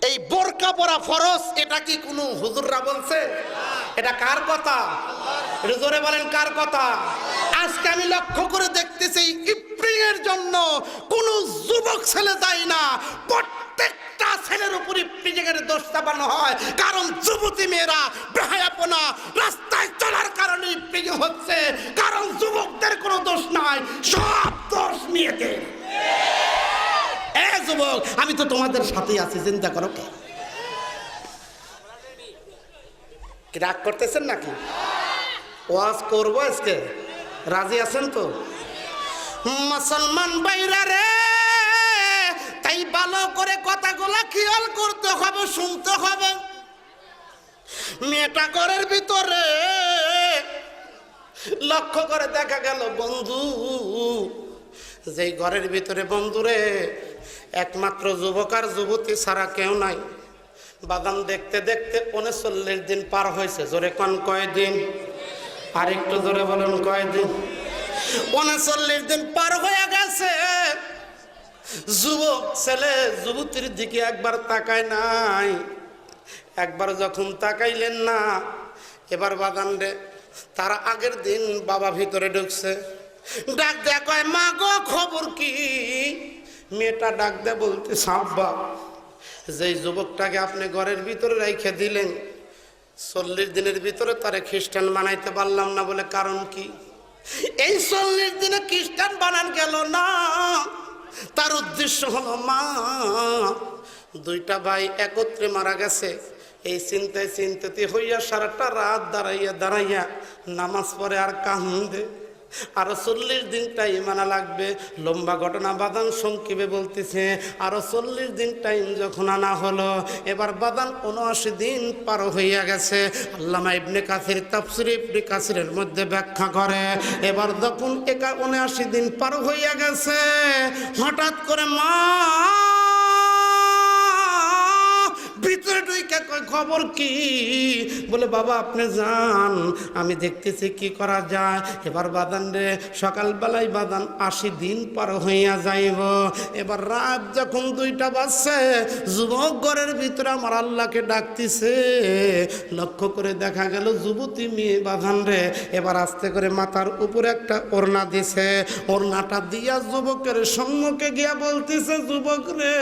এই বোরকা পরা ফরজ, এটা কি কোনো হুজুররা বলছে? এটা কার কথা? এটা জোরে বলেন কার কথা? আজকে আমি লক্ষ্য করে দেখতেছি ইফতিজিংয়ের জন্য কোন যুবক ছেলে যায় না, প্রত্যেকটা ছেলের উপর ইফতিজিংয়ের দোষ চাপানো হয়, কারণ যুবতী মেয়েরা বেহায়াপনা রাস্তায় চলার কারণে ইফতিজিং হচ্ছে, কারণ যুবকদের কোনো দোষ নাই, সব দোষ মেয়েদের। এ যুবক, আমি তো তোমাদের সাথেই আছি, চিন্তা করো। কি রাগ করতেছেন নাকি? ওয়াজ করবো আজকে, রাজি আছেন তো? মুসলমান ভাইরা রে, তাই ভালো করে কথাগুলা খেয়াল করতে হবে, শুনতে হবে। মেয়েটা ঘরের ভিতরে লক্ষ্য করে দেখা গেল বন্ধু, যেই ঘরের ভিতরে বন্ধুরে একমাত্র যুবক আর যুবতী ছাড়া কেউ নাই। বাদাম দেখতে দেখতে 39 দিন পার হয়েছে। জোরে কোন কয়দিন? আর একটু জোরে বলুন কয়দিন? 39 দিন পার হয়ে গেছে। যুবক ছেলে যুবতীর দিকে একবার তাকায় নাই। একবার যখন তাকাইলেন না, এবার বাদাম রে তার আগের দিন বাবা ভিতরে ঢুকছে, ডাক দেয়া কয়, মা গো খবর কি? মেয়েটা ডাক দেয় বলতে, আব্বা যেই যুবকটাকে আপনি ঘরের ভিতরে রেখে দিলেন 40 দিনের ভিতরে তারে খ্রিস্টান বানাইতে পারলাম না, বলে কারণ কি? এই 40 দিনে খ্রিস্টান বানান গেল না, তার উদ্দেশ্য হলো মা, 2টা ভাই একত্রে মারা গেছে। এই চিন্তায় চিন্তাতে হইয়া সারাটা রাত দাঁড়াইয়া নামাজ পড়ে আর কান্দে। আরো 40 দিন টাইম আনা লাগবে। লম্বা ঘটনা বাদান সংক্ষেপে বলতেছে, আরো 40 দিন টাইম যখন আনা হলো, এবার বাদান 79 দিন পার হইয়া গেছে। আল্লামা ইবনে কাসির তাফসীর ইবনে কাসিরের মধ্যে ব্যাখ্যা করে, এবার যখন 79 দিন পার হইয়া গেছে, হঠাৎ করে মা ভিতরে ঢুকে কয়, খবর কি? বলে বাবা আপনি যান, আমি দেখতেছি কি করা যায়। এবার বাদান রে সকালবেলায় বাদান 80 দিন পার হইয়া যাইব। এবার রাত যখন 2টা বাজছে, যুবক ঘরের ভিতরে আমার আল্লাহকে ডাকতেছে। লক্ষ্য করে দেখা গেল যুবতী মেয়ে বাদান রে এবার আস্তে করে মাথার উপরে একটা ওড়না দিছে। ওড়নাটা দিয়া যুবকের সম্মুখে গিয়া বলতেছে, যুবক রে,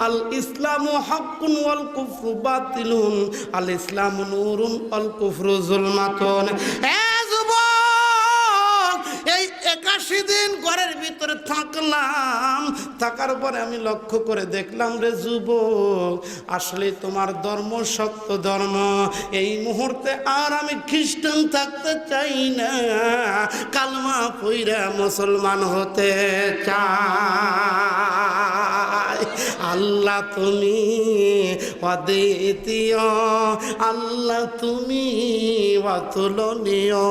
আল ইসলামু হাক্কুন ওয়াল কুফরু বাতিলুন, আল ইসলামু নূরুন আল কুফরু যুলমাতুন। এ যুবক, এই 81 দিন ঘরের ভিতরে থাকলাম, থাকার পরে আমি লক্ষ্য করে দেখলাম রে যুবক, আসলে তোমার ধর্ম সত্য ধর্ম। এই মুহূর্তে আর আমি খ্রিস্টান থাকতে চাই না, কালমা পইরা মুসলমান হতে চাই। আল্লাহ তুমি অদ্বিতীয়, আল্লাহ তুমি অতুলনীয়,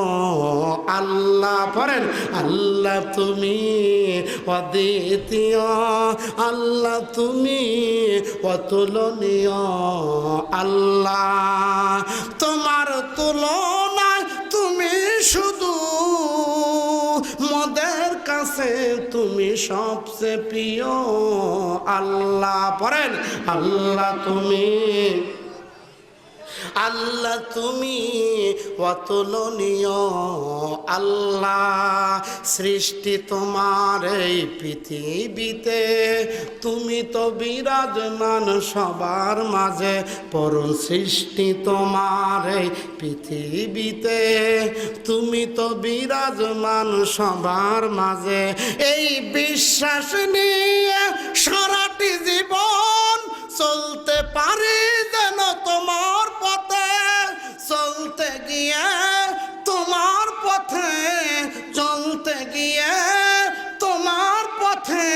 আল্লাহ পড়েন, আল্লাহ তুমি অদ্বিতীয়, আল্লাহ তুমি অতুলনীয়, আল্লাহ তোমার তুলনায় তুমি শুধু মোদের কাছে তুমি সবচেয়ে প্রিয়, আল্লাহ পড়েন, আল্লাহ তুমি, আল্লাহ তুমি অতুলনীয়, আল্লাহ সৃষ্টি তোমার এই পৃথিবীতে, তুমি তো বিরাজমান সবার মাঝে, পরম সৃষ্টি তোমার এই পৃথিবীতে, তুমি তো বিরাজমান সবার মাঝে। এই বিশ্বাস নিয়ে সারাটি জীবন চলতে পারি যেন তোমার পথে, চলতে গিয়ে তোমার পথে, চলতে গিয়ে তোমার পথে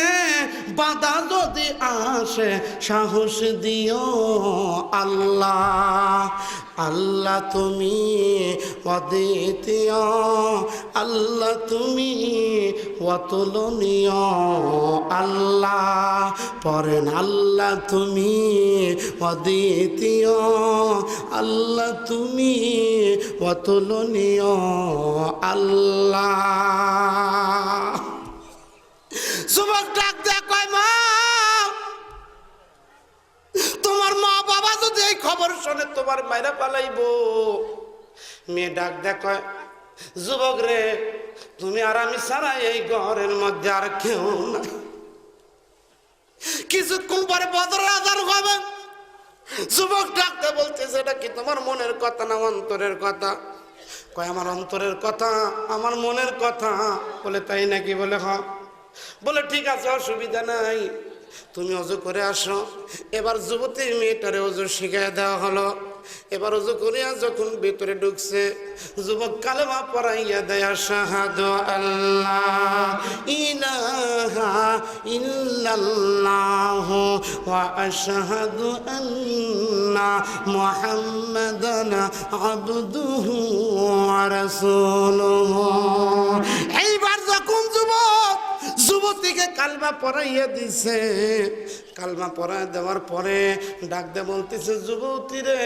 বাধা যদি আসে সাহস দিও, আল্লাহ আল্লাহ তুমি অদ্বিতীয়, আল্লাহ তুমি অতুলনীয়, আল্লাহ পড়েন, আল্লাহ তুমি অদ্বিতীয়, আল্লাহ তুমি অতুলনীয়, আল্লাহ। যুবক ডাক দেয়, কয় মা, তোমার মা বাবা যদি এই খবর শোনে তোমার মাইরা পালাইব। মেয়ে ডাক দেয়, কয় যুবক রে, তুমি আর আমি ছাড়া এই ঘরের মধ্যে আর কেউ নাই। কিছুক্ষণ পরে বদরের আজান হবে। যুবক ডাকতে বলতেছে, এটা কি তোমার মনের কথা না অন্তরের কথা? কয় আমার অন্তরের কথা, আমার মনের কথা। বলে তাই নাকি? বলে হ্যাঁ। বলে ঠিক আছে, অসুবিধা নাই, তুমি অজু করে আসো। এবার যুবতী মেয়েটারে অজু শিখিয়ে দেওয়া হলো। এবার অজু করিয়া যখন ভিতরে ঢুকছে, যুবক কালেমা পড়াইয়া দেয়, আশহাদু আল্লাহ ইলাহা ইল্লাল্লাহু ওয়া আশহাদু আন্না মুহাম্মাদান আবদুহু ওয়া রাসূলুহু। এইবার যখন যুবতীকে কালেমা পড়াইয়া দিছে, কালমা পড়ায় দেওয়ার পরে ডাক দিয়ে বলতেছে, যুবতী রে,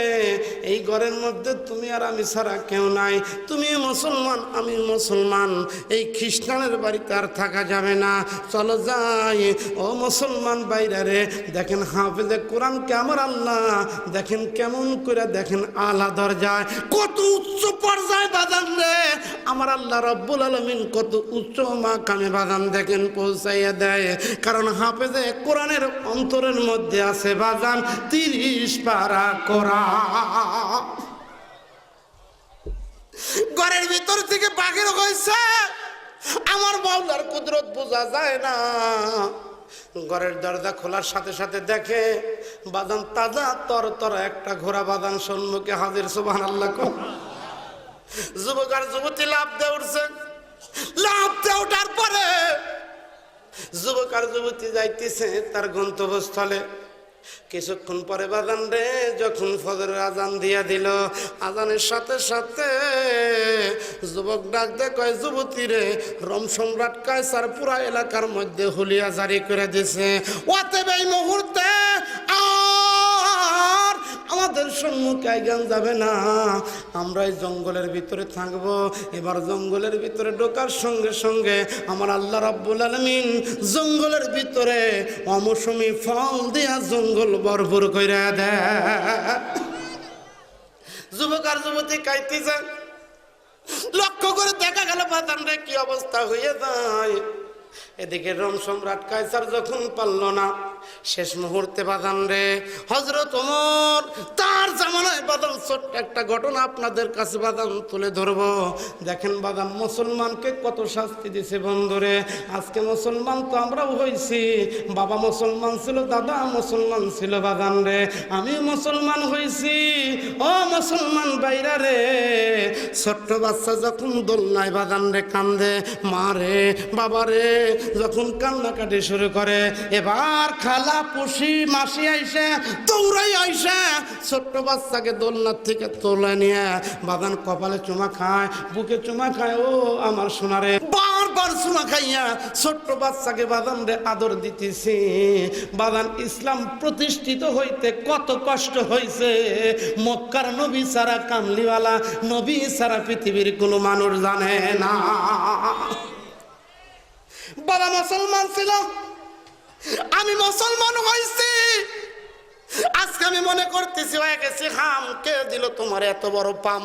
এই ঘরের মধ্যে তুমি আর আমি ছাড়া কেউ নাই, তুমি মুসলমান আমি মুসলমান, এই খ্রিস্টানের বাড়িতে আর থাকা যাবে না, চলো যাই। ও মুসলমান বাইরে রে, দেখেন হাফেজে কোরআন কে আমার আল্লাহ দেখেন কেমন করে দেখেন আলা দরজায়, কত উচ্চ পর্যায়ে বাজান রে আমার আল্লাহ রব্বুল আলামিন কত উচ্চ মাকামে বাজান দেখেন পৌঁছাইয়া দেয়। কারণ হাফেজে কোরআনের অন্তরের মধ্যে আছে বাজান 30 পারা কোরআন। ঘরের ভিতর থেকে বাহির হয়েছে, আমার মাওলার কুদরত বোঝা যায় না। ঘরের দরজা খোলার সাথে সাথে দেখে বাদান তাজা তর একটা ঘোড়া বাদান সম্মুখে হাজির। সুবহানাল্লাহ। যুবক আর যুবতী লাফ দিয়ে উঠছে। লাফ দিয়ে ওঠার পরে যুবক আর যুবতী যাইতেছে তার গন্তব্যস্থলে। কিছুক্ষণ পরে বাজান রে যখন ফজরের আজান দিয়া দিল, আজানের সাথে সাথে যুবক ডাক দে কয়, যুবতী রে, রোম সম্রাট কায়সার পুরা এলাকার মধ্যে হুলিয়া জারি করে দিছে, অতএব এই মুহূর্তে আর আমাদের সম্মুখে আইগান যাবে না, আমরা এই জঙ্গলের ভিতরে থাকবো। এবার জঙ্গলের ভিতরে ঢোকার সঙ্গে সঙ্গে আমার আল্লাহ রাব্বুল আলামিন জঙ্গলের ভিতরে অমৌসুমি ফল দিয়া জঙ্গল ভরপুর কইরা দেয়। যুবক আর যুবতী কাইতেছে, লক্ষ্য করে দেখা গেল বাদান রে কি অবস্থা হয়ে যায়। এদিকে রোম সম্রাট কায়সার যখন পারল না, শেষ মুহূর্তে বাদান রে হযরত ওমর তার জামানায় বাদান ছোট্ট একটা ঘটনা আপনাদের কাছে বাদান তুলে ধরবো। দেখেন বাদান মুসলমানকে কত শাস্তি দিছে বন্ধুরে। আজকে মুসলমান তো আমরাও হইছি, বাবা মুসলমান ছিল, দাদা মুসলমান ছিল বাদান রে, আমি মুসলমান হইছি। ও মুসলমান বাইরা রে, ছোট্ট বাচ্চা যখন দোলনায় বাদান রে কান্দে, মা রে বাবা রে যখন কান্নাকাটি শুরু করে, এবার খালা পুষি মাসি আইসে দৌড়াই আইসে ছোট্ট বাচ্চাকে দোলনার থেকে তোলে নিয়ে বাদান কপালে চুমা খায়, বুকে চুমা খায়। ও আমার সোনারে, বারবার চুমা খাইয়া ছোট্ট বাচ্চাকে বাদান রে আদর দিতেছি। বাদান ইসলাম প্রতিষ্ঠিত হইতে কত কষ্ট হয়েছে। মক্কার নবী ছাড়া, কামলিওয়ালা নবী ছাড়া পৃথিবীর কোনো মানুষ জানে না। বাবা মুসলমান ছিল, আমি মুসলমান হয়েছি। আজকে আমি মনে করতেছি হয়ে গেছি খাম। কে দিল তোমার এত বড় পাম?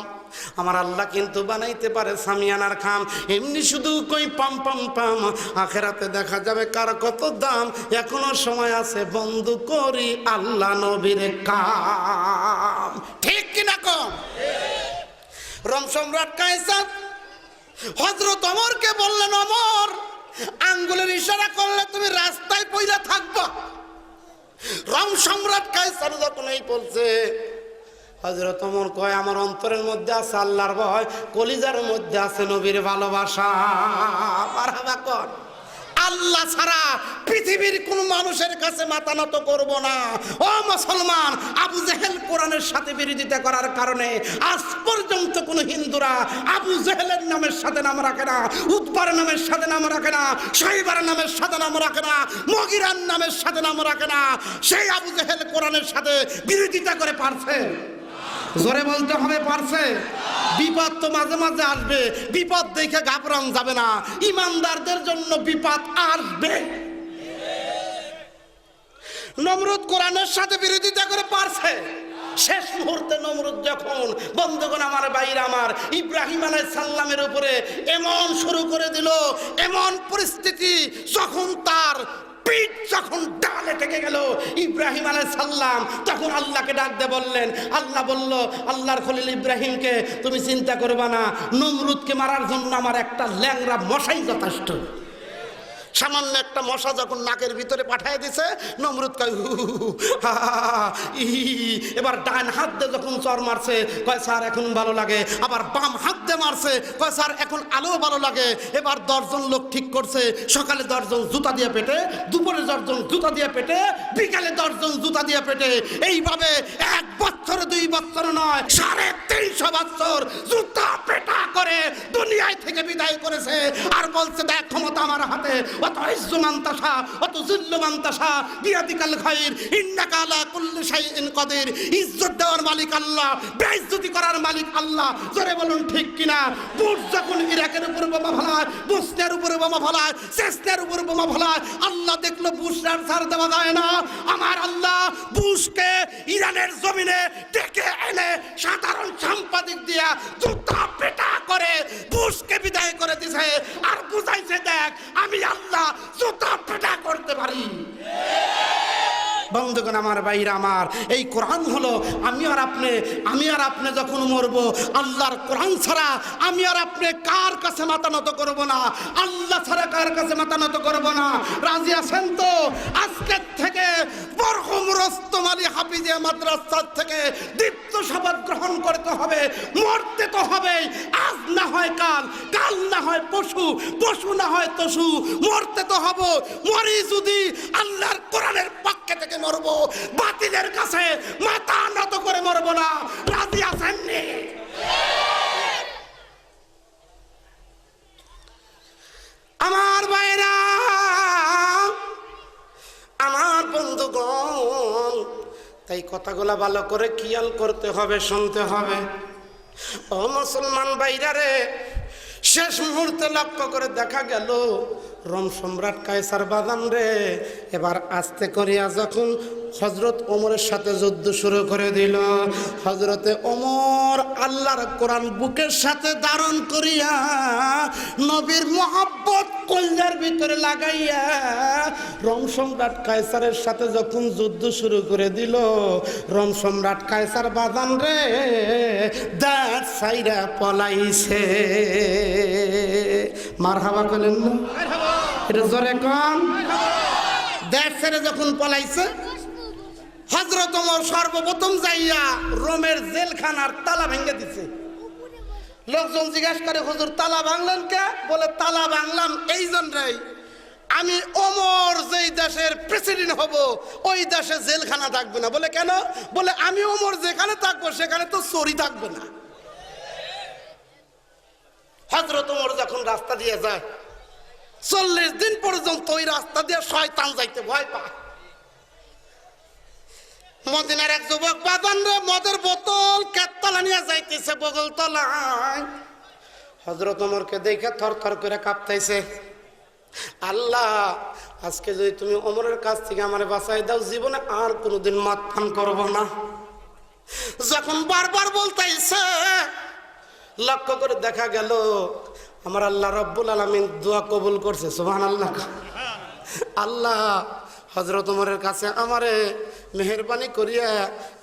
আমার আল্লাহ কিন্তু বানাইতে পারে সামিয়ানার খাম, এমনি শুধু কই পাম পাম পাম। আখেরাতে দেখা যাবে কার কত দাম। এখনো সময় আছে, বন্ধু করি আল্লাহ নবীর কাম। ঠিক কিনা কম? রোম সম্রাট কায়সার হযরত ওমরকে বললেন, ওমর আঙ্গুলের ইশারা করলে তুমি রাস্তায় পইরা থাকবা। রোম সম্রাট কায়সার যখন এই বলছে, হযরত ওমর কয়, আমার অন্তরের মধ্যে আছে আল্লাহর ভয়, কলিজার মধ্যে আছে নবীর ভালোবাসা। মারহাবা কর। আল্লাহ ছাড়া পৃথিবীর কোন মানুষের কাছে মাথা নত করব না। ও মুসলমান, আবু জেহেল কোরআনের সাথে বিরোধিতা করার কারণে আজ পর্যন্ত কোন হিন্দুরা আবু জেহেলের নামের সাথে নাম রাখে না, উতবার নামের সাথে নাম রাখে না, শাইবার নামের সাথে নাম রাখে না, মুগিরার নামের সাথে নাম রাখে না। সেই আবু জেহেল কোরআনের সাথে বিরোধিতা করে পারছে? জোরে বলতে হবে, পারছে? বিপদ তো মাঝে মাঝে আসবে, বিপদ দেখে ঘাবড়ান যাবে না। ইমানদারদের জন্য বিপদ আসবে। নমরুদ কোরআনের সাথে বিরোধিতা করে পারছে। শেষ মুহূর্তে নমরুদ যখন, বন্ধুগণ আমার ভাইরা আমার, ইব্রাহিম আলাইহিস সালামের উপরে এমন শুরু করে দিল, এমন পরিস্থিতি যখন তার পিঠ যখন ডালে টেকে গেল, ইব্রাহিম আলাইহিস সালাম তখন আল্লাহকে ডাক দিয়ে বললেন, আল্লাহ বলল আল্লাহর খলিল ইব্রাহিমকে, তুমি চিন্তা করবা না, নমরুদকে মারার জন্য আমার একটা ল্যাংড়া মশাই যথেষ্ট। সামান্য একটা মশা যখন নাকের ভিতরে পাঠিয়ে দিছে, নমরুদ কয় এবার ডান হাত দিয়ে যখন চর মারছে, কয় স্যার এখন ভালো লাগে। আবার বাম হাত দিয়ে মারছে, কয় স্যার এখন আলো ভালো লাগে। এবার 10 জন লোক ঠিক করছে, সকালে 10 জন জুতা দিয়ে পেটে, দুপুরে 10 জন জুতা দিয়ে পেটে, বিকালে 10 জন জুতা দিয়ে পেটে। এইভাবে 1 বছর 2 বছর নয়, 350 বছর জুতা পেটা করে দুনিয়ায় থেকে বিদায় করেছে। আর বলছে দেখ ক্ষমতা আমার হাতে। ওয়া তুইজ্জু মান তাশা ওয়া তুযিল্লু মান তাশা বিয়াদিকাল খায়র ইন্নাকা আলা কুল্লি শাইইন কাদির। ইজ্জত দেওয়ার মালিক আল্লাহ, বেইজ্জতি করার মালিক আল্লাহ। জোরে বলুন ঠিক কিনা? বুশ যখন ইরাকের উপর বোমা ফেলায়, বসনিয়ার উপরে বোমা ফেলায়, চেচনিয়ার উপরে বোমা ফেলায়, আল্লাহ দেখলো বুশরা ছাড় দেওয়া যায় না। আমার আল্লাহ বুশকে ইরানের জমিনে ডেকে এনে সাধারণ সাংবাদিক দিয়া জুতা পেটা করে বুশকে বিদায় করে দিছে, আর বুঝাইছে দেখ আমি আল্লাহ জুতা পেটা করতে পারি। বন্ধুগণ আমার ভাইরা আমার, এই কোরআন হলো আমি আর আপনি যখন মরব, আল্লাহর কোরআন ছাড়া আমি আর আপনি কার কাছে মাথা নত করব না, আল্লাহ ছাড়া কার কাছে মাথা নত করব না। রাজি আছেন তো? আজকে থেকে মরহুম রোস্তম আলী হাফিজিয়া মাদ্রাসা থেকে দীপ্ত শপথ গ্রহণ করতে হবে। মরতে তো হবেই, আজ না হয় কাল, কাল না হয় পশু, পশু না হয় তসু, মরতে তো হব। মরি যদি আল্লাহর কোরআনের পক্ষে থেকে মরব, বাতিলের কাছে মাথা নত করে মরব না। রাজি আছেন নি? আমার ভাইরা, আমার বন্ধুগণ, তাই কথাগুলা ভালো করে খেয়াল করতে হবে, শুনতে হবে। ও মুসলমান ভাইরা রে, শেষ মুহূর্তে লক্ষ্য করে দেখা গেল রোম সম্রাট কায়সার বাদান রে এবার আস্তে করিয়া যখন হযরত ওমরের সাথে যুদ্ধ শুরু করে দিল, হযরতে ওমর আল্লাহর কোরআন বুকের সাথে ধারণ করিয়া নবীর মহব্বত কলজার ভিতরে লাগাইয়া রোম সম্রাট কায়সারের সাথে যখন যুদ্ধ শুরু করে দিল, রোম সম্রাট কায়সার বাদান রে দাঁত সাইরা পলাইছে। মারহাবা বলেন না? এটা জোরে কম। দেশ ছেড়ে যখন পলাইছে, হযরত ওমর সর্বপ্রথম যাইয়া রোমের জেলখানার তালা ভেঙে দিছে। লোকজন জিজ্ঞাসা করে, হুজুর তালা ভাঙলেন কে? বলে তালা ভাঙলাম এই জন্যই, আমি ওমর যেই দেশের প্রেসিডেন্ট হব ওই দেশে জেলখানা থাকবে না। বলে কেন? বলে আমি ওমর যেখানে থাকবো সেখানে তো চোরি থাকবে না। হযরত ওমর যখন রাস্তা দিয়ে যায়, 40 দিন পর্যন্ত ওই রাস্তা দিয়ে শয়তান যাইতে ভয় পায়। মদিনার এক যুবক বাদান রে মদের বোতল কেতলা নিয়ে যাইতেছে বগল তলায়। হযরত ওমরকে দেখে থর থর করে কাঁপতাইছে। আল্লাহ, আজকে যদি তুমি ওমরের কাছ থেকে আমারে বাঁচাই দাও, জীবনে আর কোনোদিন মদ পান করব না। যখন বারবার বলতাইছে, লক্ষ্য করে দেখা গেল আমার আল্লাহ রব্বুল আলামিন দোয়া কবুল করছে। সুবহানাল্লাহ। আল্লাহ হযরত ওমরের কাছে আমারে মেহেরবানি করিয়া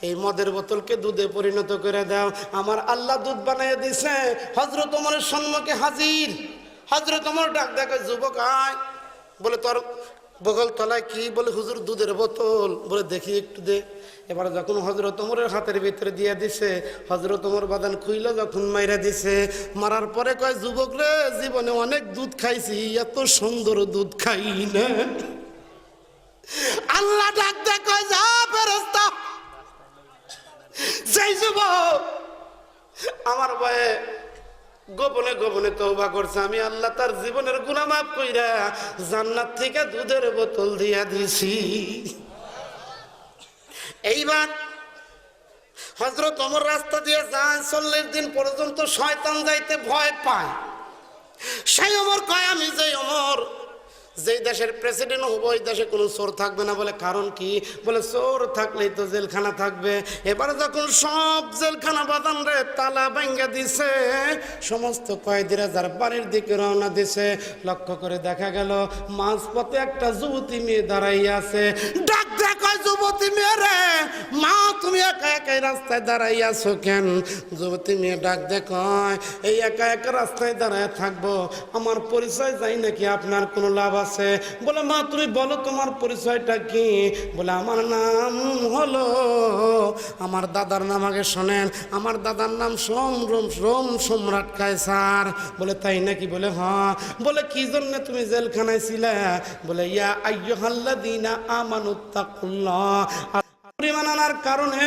এই মদের বোতলকে দুধে পরিণত করে দাও। আমার আল্লাহ দুধ বানাইয়া দিছে, হযরত ওমরের সম্মুখে হাজির। হযরত ওমর ডাক দেখে, যুবক আয়। বলে তোর বগল তলায় কি? বলে হুজুর দুধের বোতল। বলে দেখি একটু দে। এবার যখন হযরত ওমরের হাতের ভিতরে দিয়ে দিছে, হযরত ওমর বাদান খুইলা যখন মাইরা দিছে, মারার পরে কয়, যুবক রে, জীবনে অনেক দুধ খাইছি, এত সুন্দর দুধ খাই না। আল্লাহ ডাক দেয়, কয় যা ফেরেশতা, সেই যুবক আমার ভয়ে গোপনে গোপনে তওবা করছে, আমি আল্লাহ তার জীবনের গুনাহ মাফ কইরা জান্নাত থেকে দুধের বোতল দিয়া দিছি। এইবার হযরত ওমর রাস্তা দিয়ে যায়, 40 দিন পর্যন্ত শয়তান যাইতে ভয় পায়। সেই ওমর কয়, আমি যে ওমর যেই দেশের প্রেসিডেন্ট হব ওই দেশে কোনো চোর থাকবে না। বলে কারণ কি? বলে চোর থাকলেই তো জেলখানা থাকবে। এবার যখন সব জেলখানা বাদান রে তালা ভাঙ্গা দিছে, সমস্ত কয়েদিরা যার বাড়ির দিকে রওনা দিছে, লক্ষ্য করে দেখা গেল মাঝপথে একটা যুবতী মেয়ে দাঁড়াইয়া আছে। ডাক দেখো, যুবতী মেয়ে রে, মা তুমি একা একাই রাস্তায় দাঁড়াইয়াছো কেন? যুবতী মেয়ে ডাক দেখো, এই একা একা রাস্তায় দাঁড়ায় থাকবো, আমার পরিচয় যাই নাকি আপনার কোনো লাভ আছে? বলে মা তুমি বলো তোমার পরিচয়টা কি? বলে আমার নাম হলো, আমার দাদার নাম আগে শোনেন, আমার দাদার নাম রোম সম্রাট কায়সার। বলে তাই নাকি? বলে হ্যাঁ। বলে কি জন্য তুমি জেলখানায় ছিলে? বলে ইয়া আইয়ুহাল্লাযীনা আমানুত্তাকুল্লাহ, পরিমাণ আনার কারণে,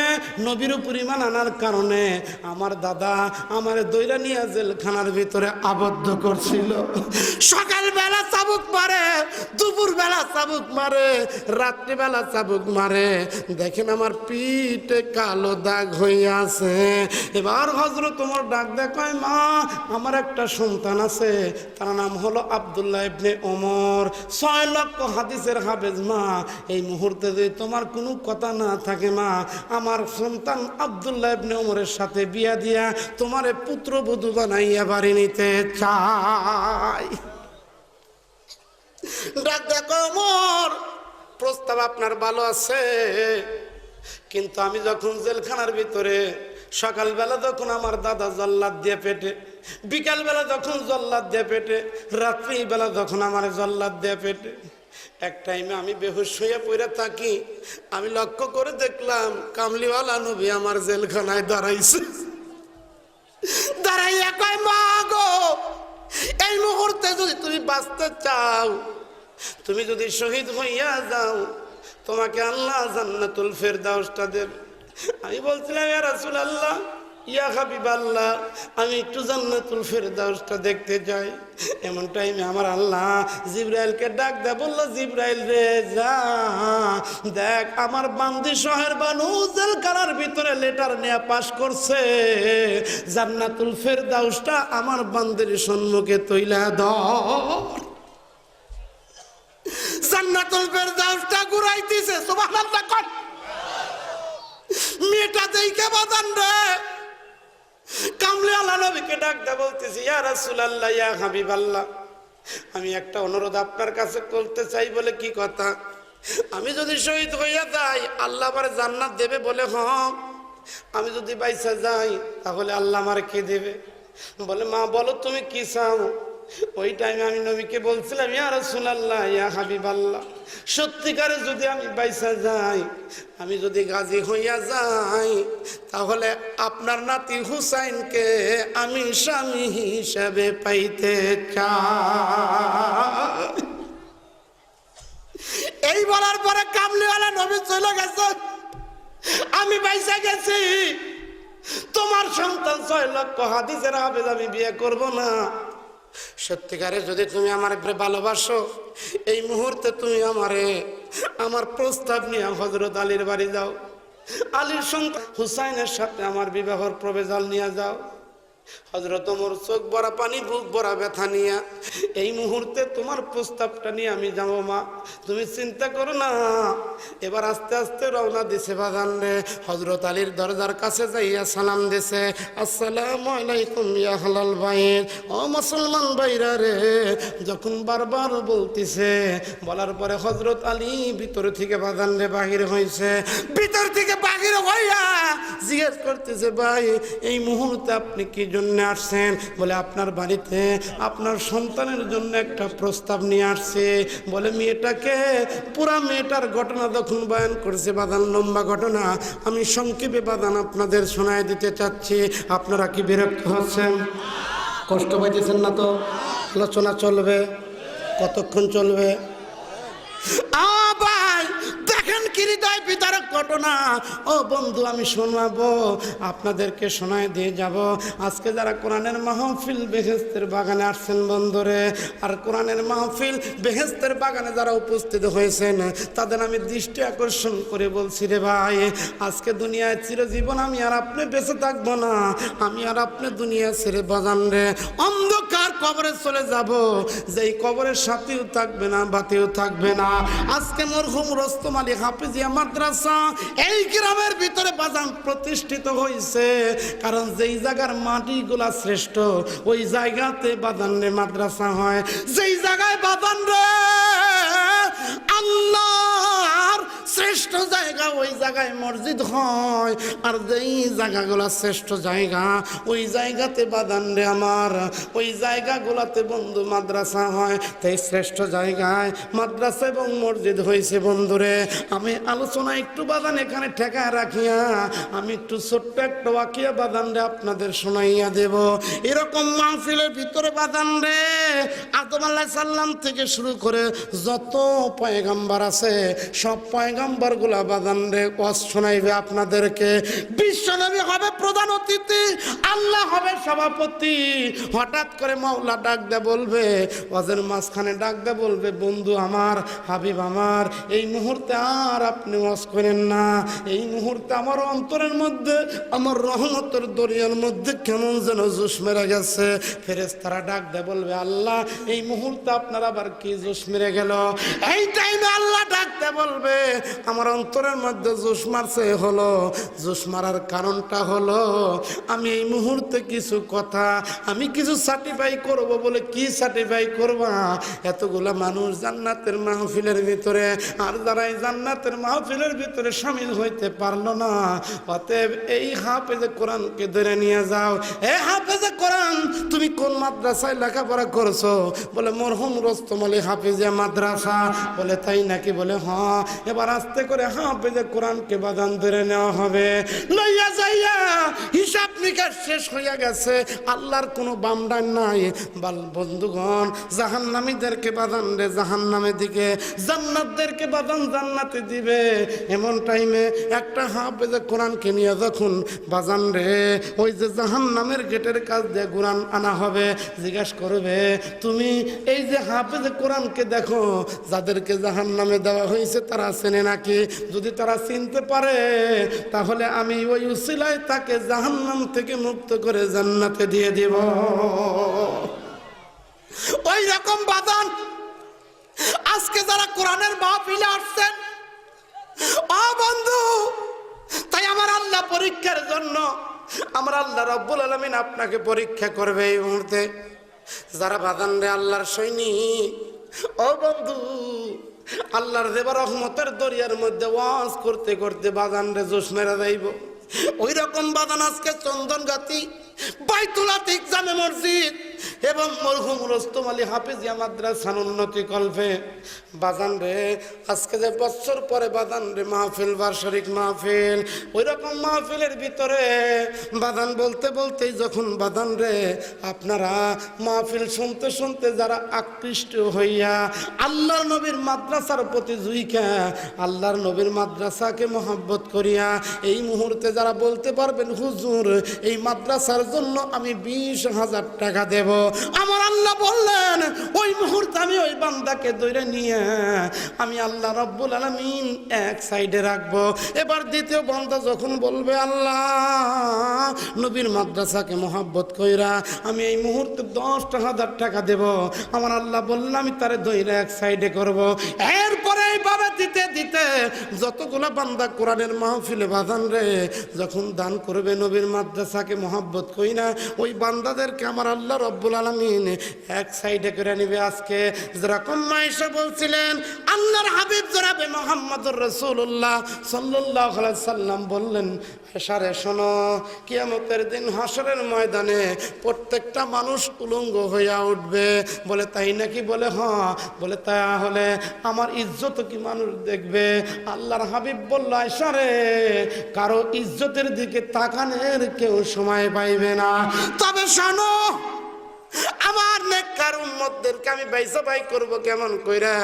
নবীর পরিমাণ আনার কারণে আমার দাদা আমার দইরা নিয়ে জেলখানার ভিতরে আবদ্ধ করছিল। সকালবেলা সকালবেলা চাবুক মারে, দুপুরবেলা চাবুক মারে, রাত্রিবেলা চাবুক মারে। দেখেন আমার পিঠে কালো দাগ হয়ে আছে। এবার হযরত ওমর ডাক দেয়, কয় মা আমার একটা সন্তান আছে, তার নাম হলো আব্দুল্লাহ ইবনে ওমর, 6 লক্ষ হাদিসের হাফেজ। মা এই মুহূর্তে যদি তোমার কোনো কথা না থাকে মা, আমার সন্তান আব্দুল্লাহ ইবনে ওমরের সাথে বিয়া দিয়া তোমারে পুত্রবধূ বানাইয়া বাড়ি নিতে চাই। ডাক দেখো ওমর, প্রস্তাব আপনার ভালো আছে, কিন্তু আমি যখন জেলখানার ভিতরে, সকালবেলা যখন আমার দাদা জল্লাদ দিয়ে পেটে, বিকালবেলা যখন জল্লাদ দিয়ে পেটে, রাত্রিবেলা যখন আমার জল্লাদ দিয়ে পেটে, এক টাইমে আমি বেহুশ হয়ে পড়ে থাকি। আমি লক্ষ্য করে দেখলাম কামলিওয়ালা নবী আমার জেলখানায় দাঁড়াইছে। দাঁড়াইয়া কয় মা গো, এই মুহূর্তে যদি তুমি বাঁচতে চাও, তুমি যদি শহীদ হইয়া যাও, তোমাকে আল্লাহ জান্নাতুল ফেরদাউসটা দেবে। আমি বলছিলাম ইয়া রাসূলুল্লাহ, ইয়া হাবিবাল্লাহ, আমি একটু জান্নাতুল ফেরদাউসটা দেখতে যাই। এমন টাইমে আমার আল্লাহ জিবরাইলকে ডাক দেয়, বলল জিবরাইল রে যা দেখ, আমার বান্দি শহর বানু জেলখানার ভিতরে লেটার নিয়ে পাস করছে, জান্নাতুল ফেরদাউসটা আমার বান্দির সম্মুখে তৈলা ধর। জান্নাতুল ফেরদাউসটা ঘুরাইতেছে, সুবহানাল্লাহ কর। মেয়েটা দেখে বাদান রে কামলিওয়ালা নবীকে ডাক দে, বলতেছি ইয়া রাসূলুল্লাহ, ইয়া হাবিবাল্লাহ, আমি একটা অনুরোধ আপনার কাছে করতে চাই। বলে কি কথা? আমি যদি শহীদ হইয়া যাই আল্লাহ আমার জান্নাত দেবে। বলে হ্যাঁ, আমি যদি বাইসা যাই তাহলে আল্লাহ আমার কে দেবে? বলে মা বলো তুমি কি চাও? ওই টাইমে আমি নবীকে বলছিলাম ইয়া রাসূলুল্লাহ, ইয়া হাবিবাল্লাহ, সত্যিকারে যদি আমি বাইসা যাই, আমি যদি গাজী হইয়া যাই, তাহলে আপনার নাতি হুসাইনকে আমি স্বামী হিসেবে পাইতে চাই। এই বলার পরে কামলিওয়ালা নবী চলে গেছে। আমি বাইসা গেছি, তোমার সন্তান 6 লক্ষ হাদিসের হাফেজ, আমি বিয়ে করব না। সত্যিকারে যদি তুমি আমার ভালোবাসো, এই মুহূর্তে তুমি আমার প্রস্তাব নিয়ে হযরত আলীর বাড়ি যাও, আলীর সন্তান হুসাইনের সাথে আমার বিবাহর প্রপোজাল নিয়ে যাও। হযরত ওমর চোখ ভরা পানি, বুক ভরা ব্যথা নিয়ে এই মুহূর্তে তোমার প্রস্তাবটা নিয়ে আমি যাবো। মা তুমি চিন্তা করো না। এবার আস্তে আস্তে রওনা দিছে বাজান রে। হযরত আলীর দরজার কাছে যাইয়া সালাম দিছে, আসসালামু আলাইকুম ইয়া আহলাল বাইত, ও মুসলমান ভাইরা রে। যখন বারবার বলতিছে, বলার পরে হযরত আলী ভিতর থেকে বাজান রে বাহির হইছে। ভিতর থেকে বাহির হইয়া জিজ্ঞেস করতেছে, ভাই এই মুহূর্তে আপনি কি জন্য আসছেন? বলে আপনার বাড়িতে আপনার সন্তানের জন্য একটা প্রস্তাব নিয়ে আসছে। বলে মেয়েটাকে, পুরা মেয়েটার ঘটনা যখন বয়ান করছে বাদান, লম্বা ঘটনা, আমি সংক্ষেপে বাদান আপনাদের শোনায় দিতে চাচ্ছি। আপনারা কি বিরক্ত হচ্ছেন? কষ্ট পাইতেছেন না তো? আলোচনা চলবে, কতক্ষণ চলবে? ভাই দেখেন কি হৃদয় বিদারক ঘটনা। ও বন্ধু, আমি শোনাবো, আপনাদেরকে শোনায় দিয়ে যাব। আজকে যারা কোরআনের মাহফিল বেহেশতের বাগানে আসছেন বন্ধুরে, আর কোরআনের মাহফিল বেহেশতের বাগানে যারা উপস্থিত হয়েছেন, তাদের আমি দৃষ্টি আকর্ষণ করে বলছি রে ভাই, আজকে দুনিয়ায় চিরজীবন আমি আর আপনি বেঁচে থাকবো না। আমি আর আপনি দুনিয়া ছেড়ে বাজান রে অন্ধকার কবরে চলে যাব, যেই কবরের সাথেও থাকবে না, বাতিও থাকবে না। আজকে মরহুম রোস্তম আলী হাফিজিয়া মাদ্রাসা এই গ্রামের ভিতরে বাজান প্রতিষ্ঠিত হয়েছে, কারণ যেই জায়গার মাটিগুলা শ্রেষ্ঠ ওই জায়গাতে বাজান রে মাদ্রাসা হয়। যেই জায়গায় বাজান রে আল্লাহর শ্রেষ্ঠ জায়গা, ওই জায়গায় মসজিদ হয়। আর যেই জায়গাগুলা শ্রেষ্ঠ জায়গা, ওই জায়গাতে বাদান রে আমার, ওই জায়গাগুলাতে বন্ধু মাদ্রাসা হয়। তাই শ্রেষ্ঠ জায়গায় মাদ্রাসা এবং মসজিদ হয়েছে বন্ধুরে। আমি আলোচনা একটু বাদান এখানে ঠেকায় রাখিয়া আমি একটু ছোট্ট একটা ওয়াকিয়া বাদান রে আপনাদের শোনাইয়া দেব। এরকম মাহফিলের ভিতরে বাদান রে আদম আলাইহিস সালাম থেকে শুরু করে যত পয়গাম্বার আছে, সব পয়গাম্বার গুলা বাদান রে ওয়াজ শোনাইবে আপনাদেরকে। বিশ্বনবী হবে প্রধান অতিথি, আল্লাহ হবে সভাপতি। হঠাৎ করে মাওলা ডাক দে বলবে, ওয়াজের মাঝখানে ডাক দে বলবে, বন্ধু আমার, হাবিব আমার, এই মুহূর্তে আর আপনি ওয়াজ করেন না। এই মুহূর্তে আমার অন্তরের মধ্যে, আমার রহমতের দরিয়ার মধ্যে কেমন যেন জোশ মেরে গেছে। ফেরেশতারা ডাক দে বলবে, আল্লাহ এই মুহূর্তে আপনার আবার কি জোশ মেরে গেল? এই টাইমে আল্লাহ ডাক দে বলবে, আমার অন্তরের মধ্যে জোশ মারছে হলো, জোশ মারার কারণটা হলো আমি এই মুহূর্তে কিছু কথা আমি কিছু সার্টিফাই করব। বলে কি সার্টিফাই করবা? এতগুলা মানুষ জান্নাতের মাহফিলের ভিতরে, আর যারা এই জান্নাতের মাহফিলের ভিতরে শামিল হইতে পারলো না, অতএব এই হাফেজে কোরআনকে ধরে নিয়ে যাও। এ হাফেজে কোরআন, তুমি কোন মাদ্রাসায় লেখাপড়া করছো? বলে মরহুম রোস্তম আলী হাফিজিয়া মাদ্রাসা। বলে তাই নাকি? বলে হ্যাঁ। এবার আস্তে করে হাফেজে কোরআনকে বাদান ধরে নেওয়া হবে, লইয়া যাইয়া হিসাব নিকাশ শেষ হইয়া গেছে, আল্লাহর কোনো বামডান নাই। বন্ধুগণ, জাহান্নামীদেরকে বাদান রে জাহান্নামের দিকে, জান্নাতদেরকে বাদান জান্নাতে দিবে। এমন টাইমে একটা হাফেজে কোরআনকে নিয়ে যখন বাজান রে ওই যে জাহান্নামের গেটের কাছ দিয়ে কোরআন আনা হবে, জিজ্ঞাসা করবে, তুমি এই যে হাফেজে কোরআনকে দেখো, যাদেরকে জাহান্নামে দেওয়া হয়েছে তারা চেনে নাকি? যদি তারা চিনতে পারে তাহলে আমি ওই উসিলায় তাকে জাহান্নাম থেকে মুক্ত করে জান্নাতে দিয়ে দিব। ওই রকম বাদান আজকে যারা কোরআনের মাহফিলে আসছেন, ও বন্ধু, তাই আমার আল্লাহ পরীক্ষার জন্য, আমার আল্লাহ রব্বুল আলামিন আপনাকে পরীক্ষা করবে এই মুহূর্তে। যারা বাদান রে আল্লাহর সৈনিক, ও বন্ধু, আল্লাহর দেবা রহমতের দরিয়ার মধ্যে ওয়াজ করতে করতে বাদান রে জোশ মেরা যাইব। ওই রকম বাদান আজকে চন্দনগাতি, বাইতুল আতিক জামে মসজিদ এবং মরহুম রোস্তম আলী হাফিজিয়া মাদ্রাসার উন্নতি কল্পে বাজান রে আজকে যে বছর পরে বাজান রে মাহফিল, বার্ষিক মাহফিল, ওই রকম মাহফিলের ভিতরে বাজান বলতে বলতেই যখন বাজান রে আপনারা মাহফিল শুনতে শুনতে যারা আকৃষ্ট হইয়া আল্লাহর নবীর মাদ্রাসার প্রতি জুইকা, আল্লাহর নবীর মাদ্রাসাকে মহব্বত করিয়া এই মুহূর্তে যারা বলতে পারবেন, হুজুর এই মাদ্রাসার জন্য আমি 20,000 টাকা দেব, আমার আল্লাহ বললেন ওই মুহূর্তে আমি ওই বান্দাকে ধরে নিয়ে আমি আল্লাহ রব্বুল আলামিন এক সাইডে রাখবো। এবার দ্বিতীয় বান্দা যখন বলবে, আল্লাহ নবীর মাদ্রাসাকে মহব্বত কইরা আমি এই মুহূর্তে 10,000 টাকা দেব, আমার আল্লাহ বললেন আমি তারে ধরে এক সাইডে করব। এরপরে এইভাবে দিতে দিতে যতগুলো বান্দা কোরআনের মাহফিলে বাজান রে যখন দান করবে নবীর মাদ্রাসাকে মহব্বত কইরা, ওই বান্দাদেরকে আমার আল্লাহ রব্বুল আলামিন এক সাইডে করে নিবে। আজকে যেরকম মায়েশা বলছিলেন, আল্লাহর হাবিব জনাবে মুহাম্মদুর রাসূলুল্লাহ সাল্লাল্লাহু আলাইহি সাল্লাম বললেন, এশারে শোনো, কিয়ামতের দিন হাসরের ময়দানে প্রত্যেকটা মানুষ উলঙ্গ হইয়া উঠবে। বলে তাই নাকি? বলে হ্যাঁ। বলে তাহলে আমার ইজ্জত কি মানুষ দেখবে? আল্লাহর হাবিব বলল, এশারে কারো ইজ্জতের দিকে তাকানোর কেউ সময় পাইবে না। তবে শোনো, আমার নেককার উম্মতদেরকে আমি বাইসা বাই করব কেমন কইরা?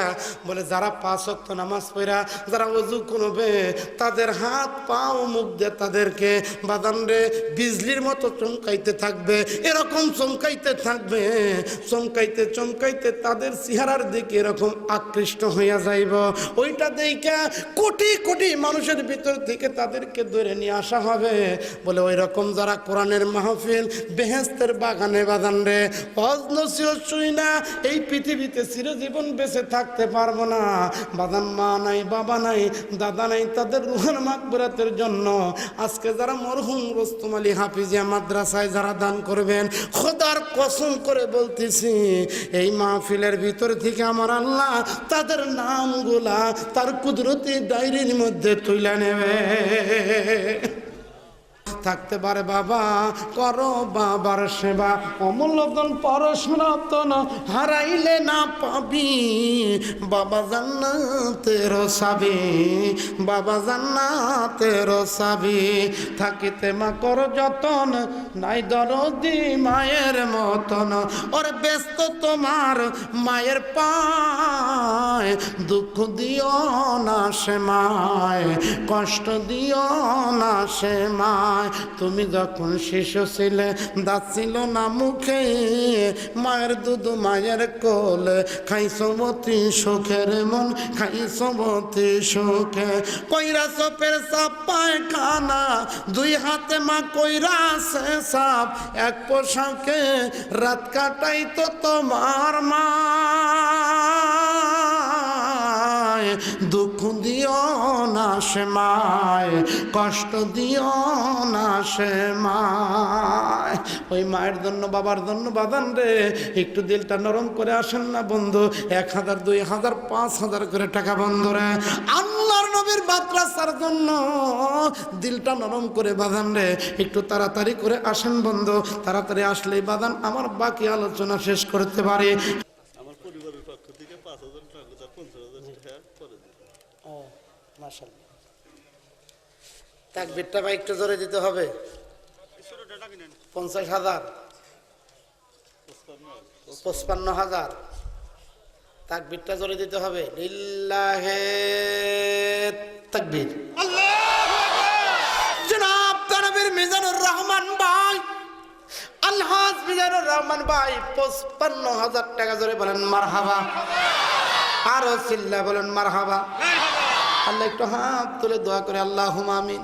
বলে যারা 5 ওয়াক্ত নামাজ পড়া, যারা ওযু করবে, তাদের হাত পা ও মুখ দিয়ে তাদেরকে বাদান রে বিজলির মতো চমকাইতে থাকবে, এরকম চমকাইতে থাকবে, চমকাইতে চমকাইতে তাদের চেহারার দিকে এরকম আকৃষ্ট হইয়া যাইব। ওইটা দেখা কোটি কোটি মানুষের ভিতর থেকে তাদেরকে ধরে নিয়ে আসা হবে। বলে ওই রকম যারা কোরআনের মাহফিল, বেহেশতের বাগানে বাদান রে অজনসিয়ত শুই না, এই পৃথিবীতে চিরজীবন বেঁচে থাকতে পারবো না। বাদান মা নাই, বাবা নাই, দাদা নাই, তাদের রুহের মাগফিরাতের জন্য আজকে যারা মরহুম রোস্তম আলী হাফিজিয়া মাদ্রাসায় যারা দান করবেন, খোদার কসম করে বলতেছি এই মাহফিলের ভিতর থেকে আমার আল্লাহ তাদের নামগুলা তার কুদরতি ডায়েরির মধ্যে তুলে নেবে। থাকতে পারে বাবা করো বাবার সেবা অমূল্য ধন পরশরত্ন হারাইলে না পাবি বাবা জান্নাতের চাবি বাবা জান্নাতের চাবি থাকিতে মা কর যতন নাই দরদি মায়ের মতন ওর ব্যস্ত তোমার মায়ের পায় দুঃখ দিও না সে মায় কষ্ট দিও না সে মায় তুমি যখন শিশু ছিলে দাঁত ছিল না মুখে মায়ের দুধ মায়ের কোলে খাইছো মতি সুখের মন খাইছো মতি সুখে কইরা চোপের সাপ পায়খানা দুই হাতে মা কইরা সে সাপ এক পোশাকে রাত কাটাই তো তোমার মা দুঃখ দিও না সে মায় কষ্ট দিও না সে মায় ওই মায়ের জন্য বাবার জন্য বাদান রে একটু দিলটা নরম করে আসেন না বন্ধু 1000 2000 5000 করে টাকা বন্ধু রে আল্লাহর নবীর মাদ্রাসার জন্য দিলটা নরম করে বাদান রে একটু তাড়াতাড়ি করে আসেন বন্ধু তাড়াতাড়ি আসলেই বাদান আমার বাকি আলোচনা শেষ করতে পারি
আমার পরিবারের পক্ষ থেকে 5,000 টাকা 50,000 টাকা করে দিন।
ও মাশাআল্লাহ তাকবীরটা ভাই একটু জোরে দিতে হবে 50,000 55,000 তাকবীরটা জোরে দিতে হবে লিল্লাহে তাকবীর জনাব তানবীর মিজানুর রহমান ভাই আলহাজ মিজানুর রহমান ভাই 55,000 টাকা জোরে বলেন মারহাবা আরো চিল্লা বলেন মারহাবা আল্লাহ একটু হাত তুলে দোয়া করে আল্লাহুম্মা আমিন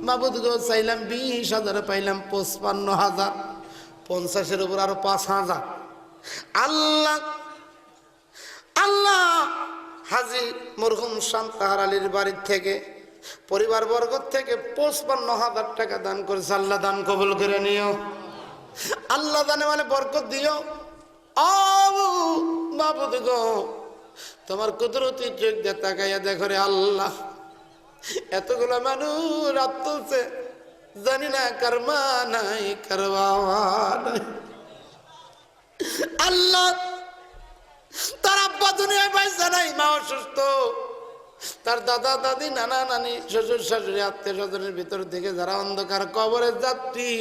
মাবুদ গো চাইলাম 20,000 পাইলাম 55,000 50-এর উপর আরো 5,000 আল্লাহ আল্লাহ হাজী মরহুম শামতাহার আলীর বাড়ির থেকে পরিবার বর্গ থেকে 55,000 টাকা দান করেছে আল্লাহ দান কবুল করে নিও আল্লাহ দানে মানে বরকত দিও মাবুদ গো তোমার কুদরতি চোখ দিয়ে তাকাইয়া দেখো রে আল্লাহ এতগুলো মানুষ রাত তুলছে জানি না কার মা নাই কার বাবা নাই আল্লাহ তার আব্বা দুনিয়ায় পয়সা নাই মা অসুস্থ তার দাদা দাদি নানা নানি শ্বশুর শাশুড়ি আত্মীয় স্বজনের ভিতর থেকে যারা অন্ধকার কবরের যাত্রী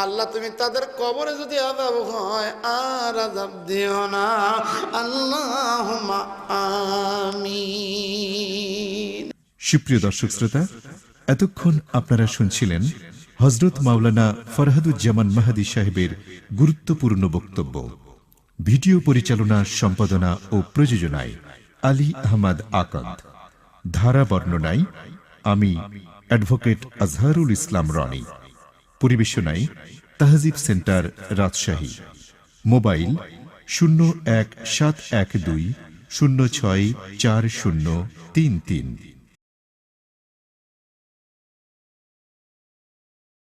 আল্লাহ তুমি তাদের কবরে যদি আযাব হয় আর আযাব দিও না আল্লাহুম্মা আমিন
সুপ্রিয় দর্শক শ্রোতা এতক্ষণ আপনারা শুনছিলেন হযরত মাওলানা ফরহাদুজ্জামান মাহাদী সাহেবের গুরুত্বপূর্ণ বক্তব্য ভিডিও পরিচালনা সম্পাদনা ও প্রযোজনায় আলী আহমদ আকান্দ ধারা বর্ণনায় আমি advocate Azharul Islam Roni পরিবেশনায় তাহজিব centre Rajshahi mobile 017120640333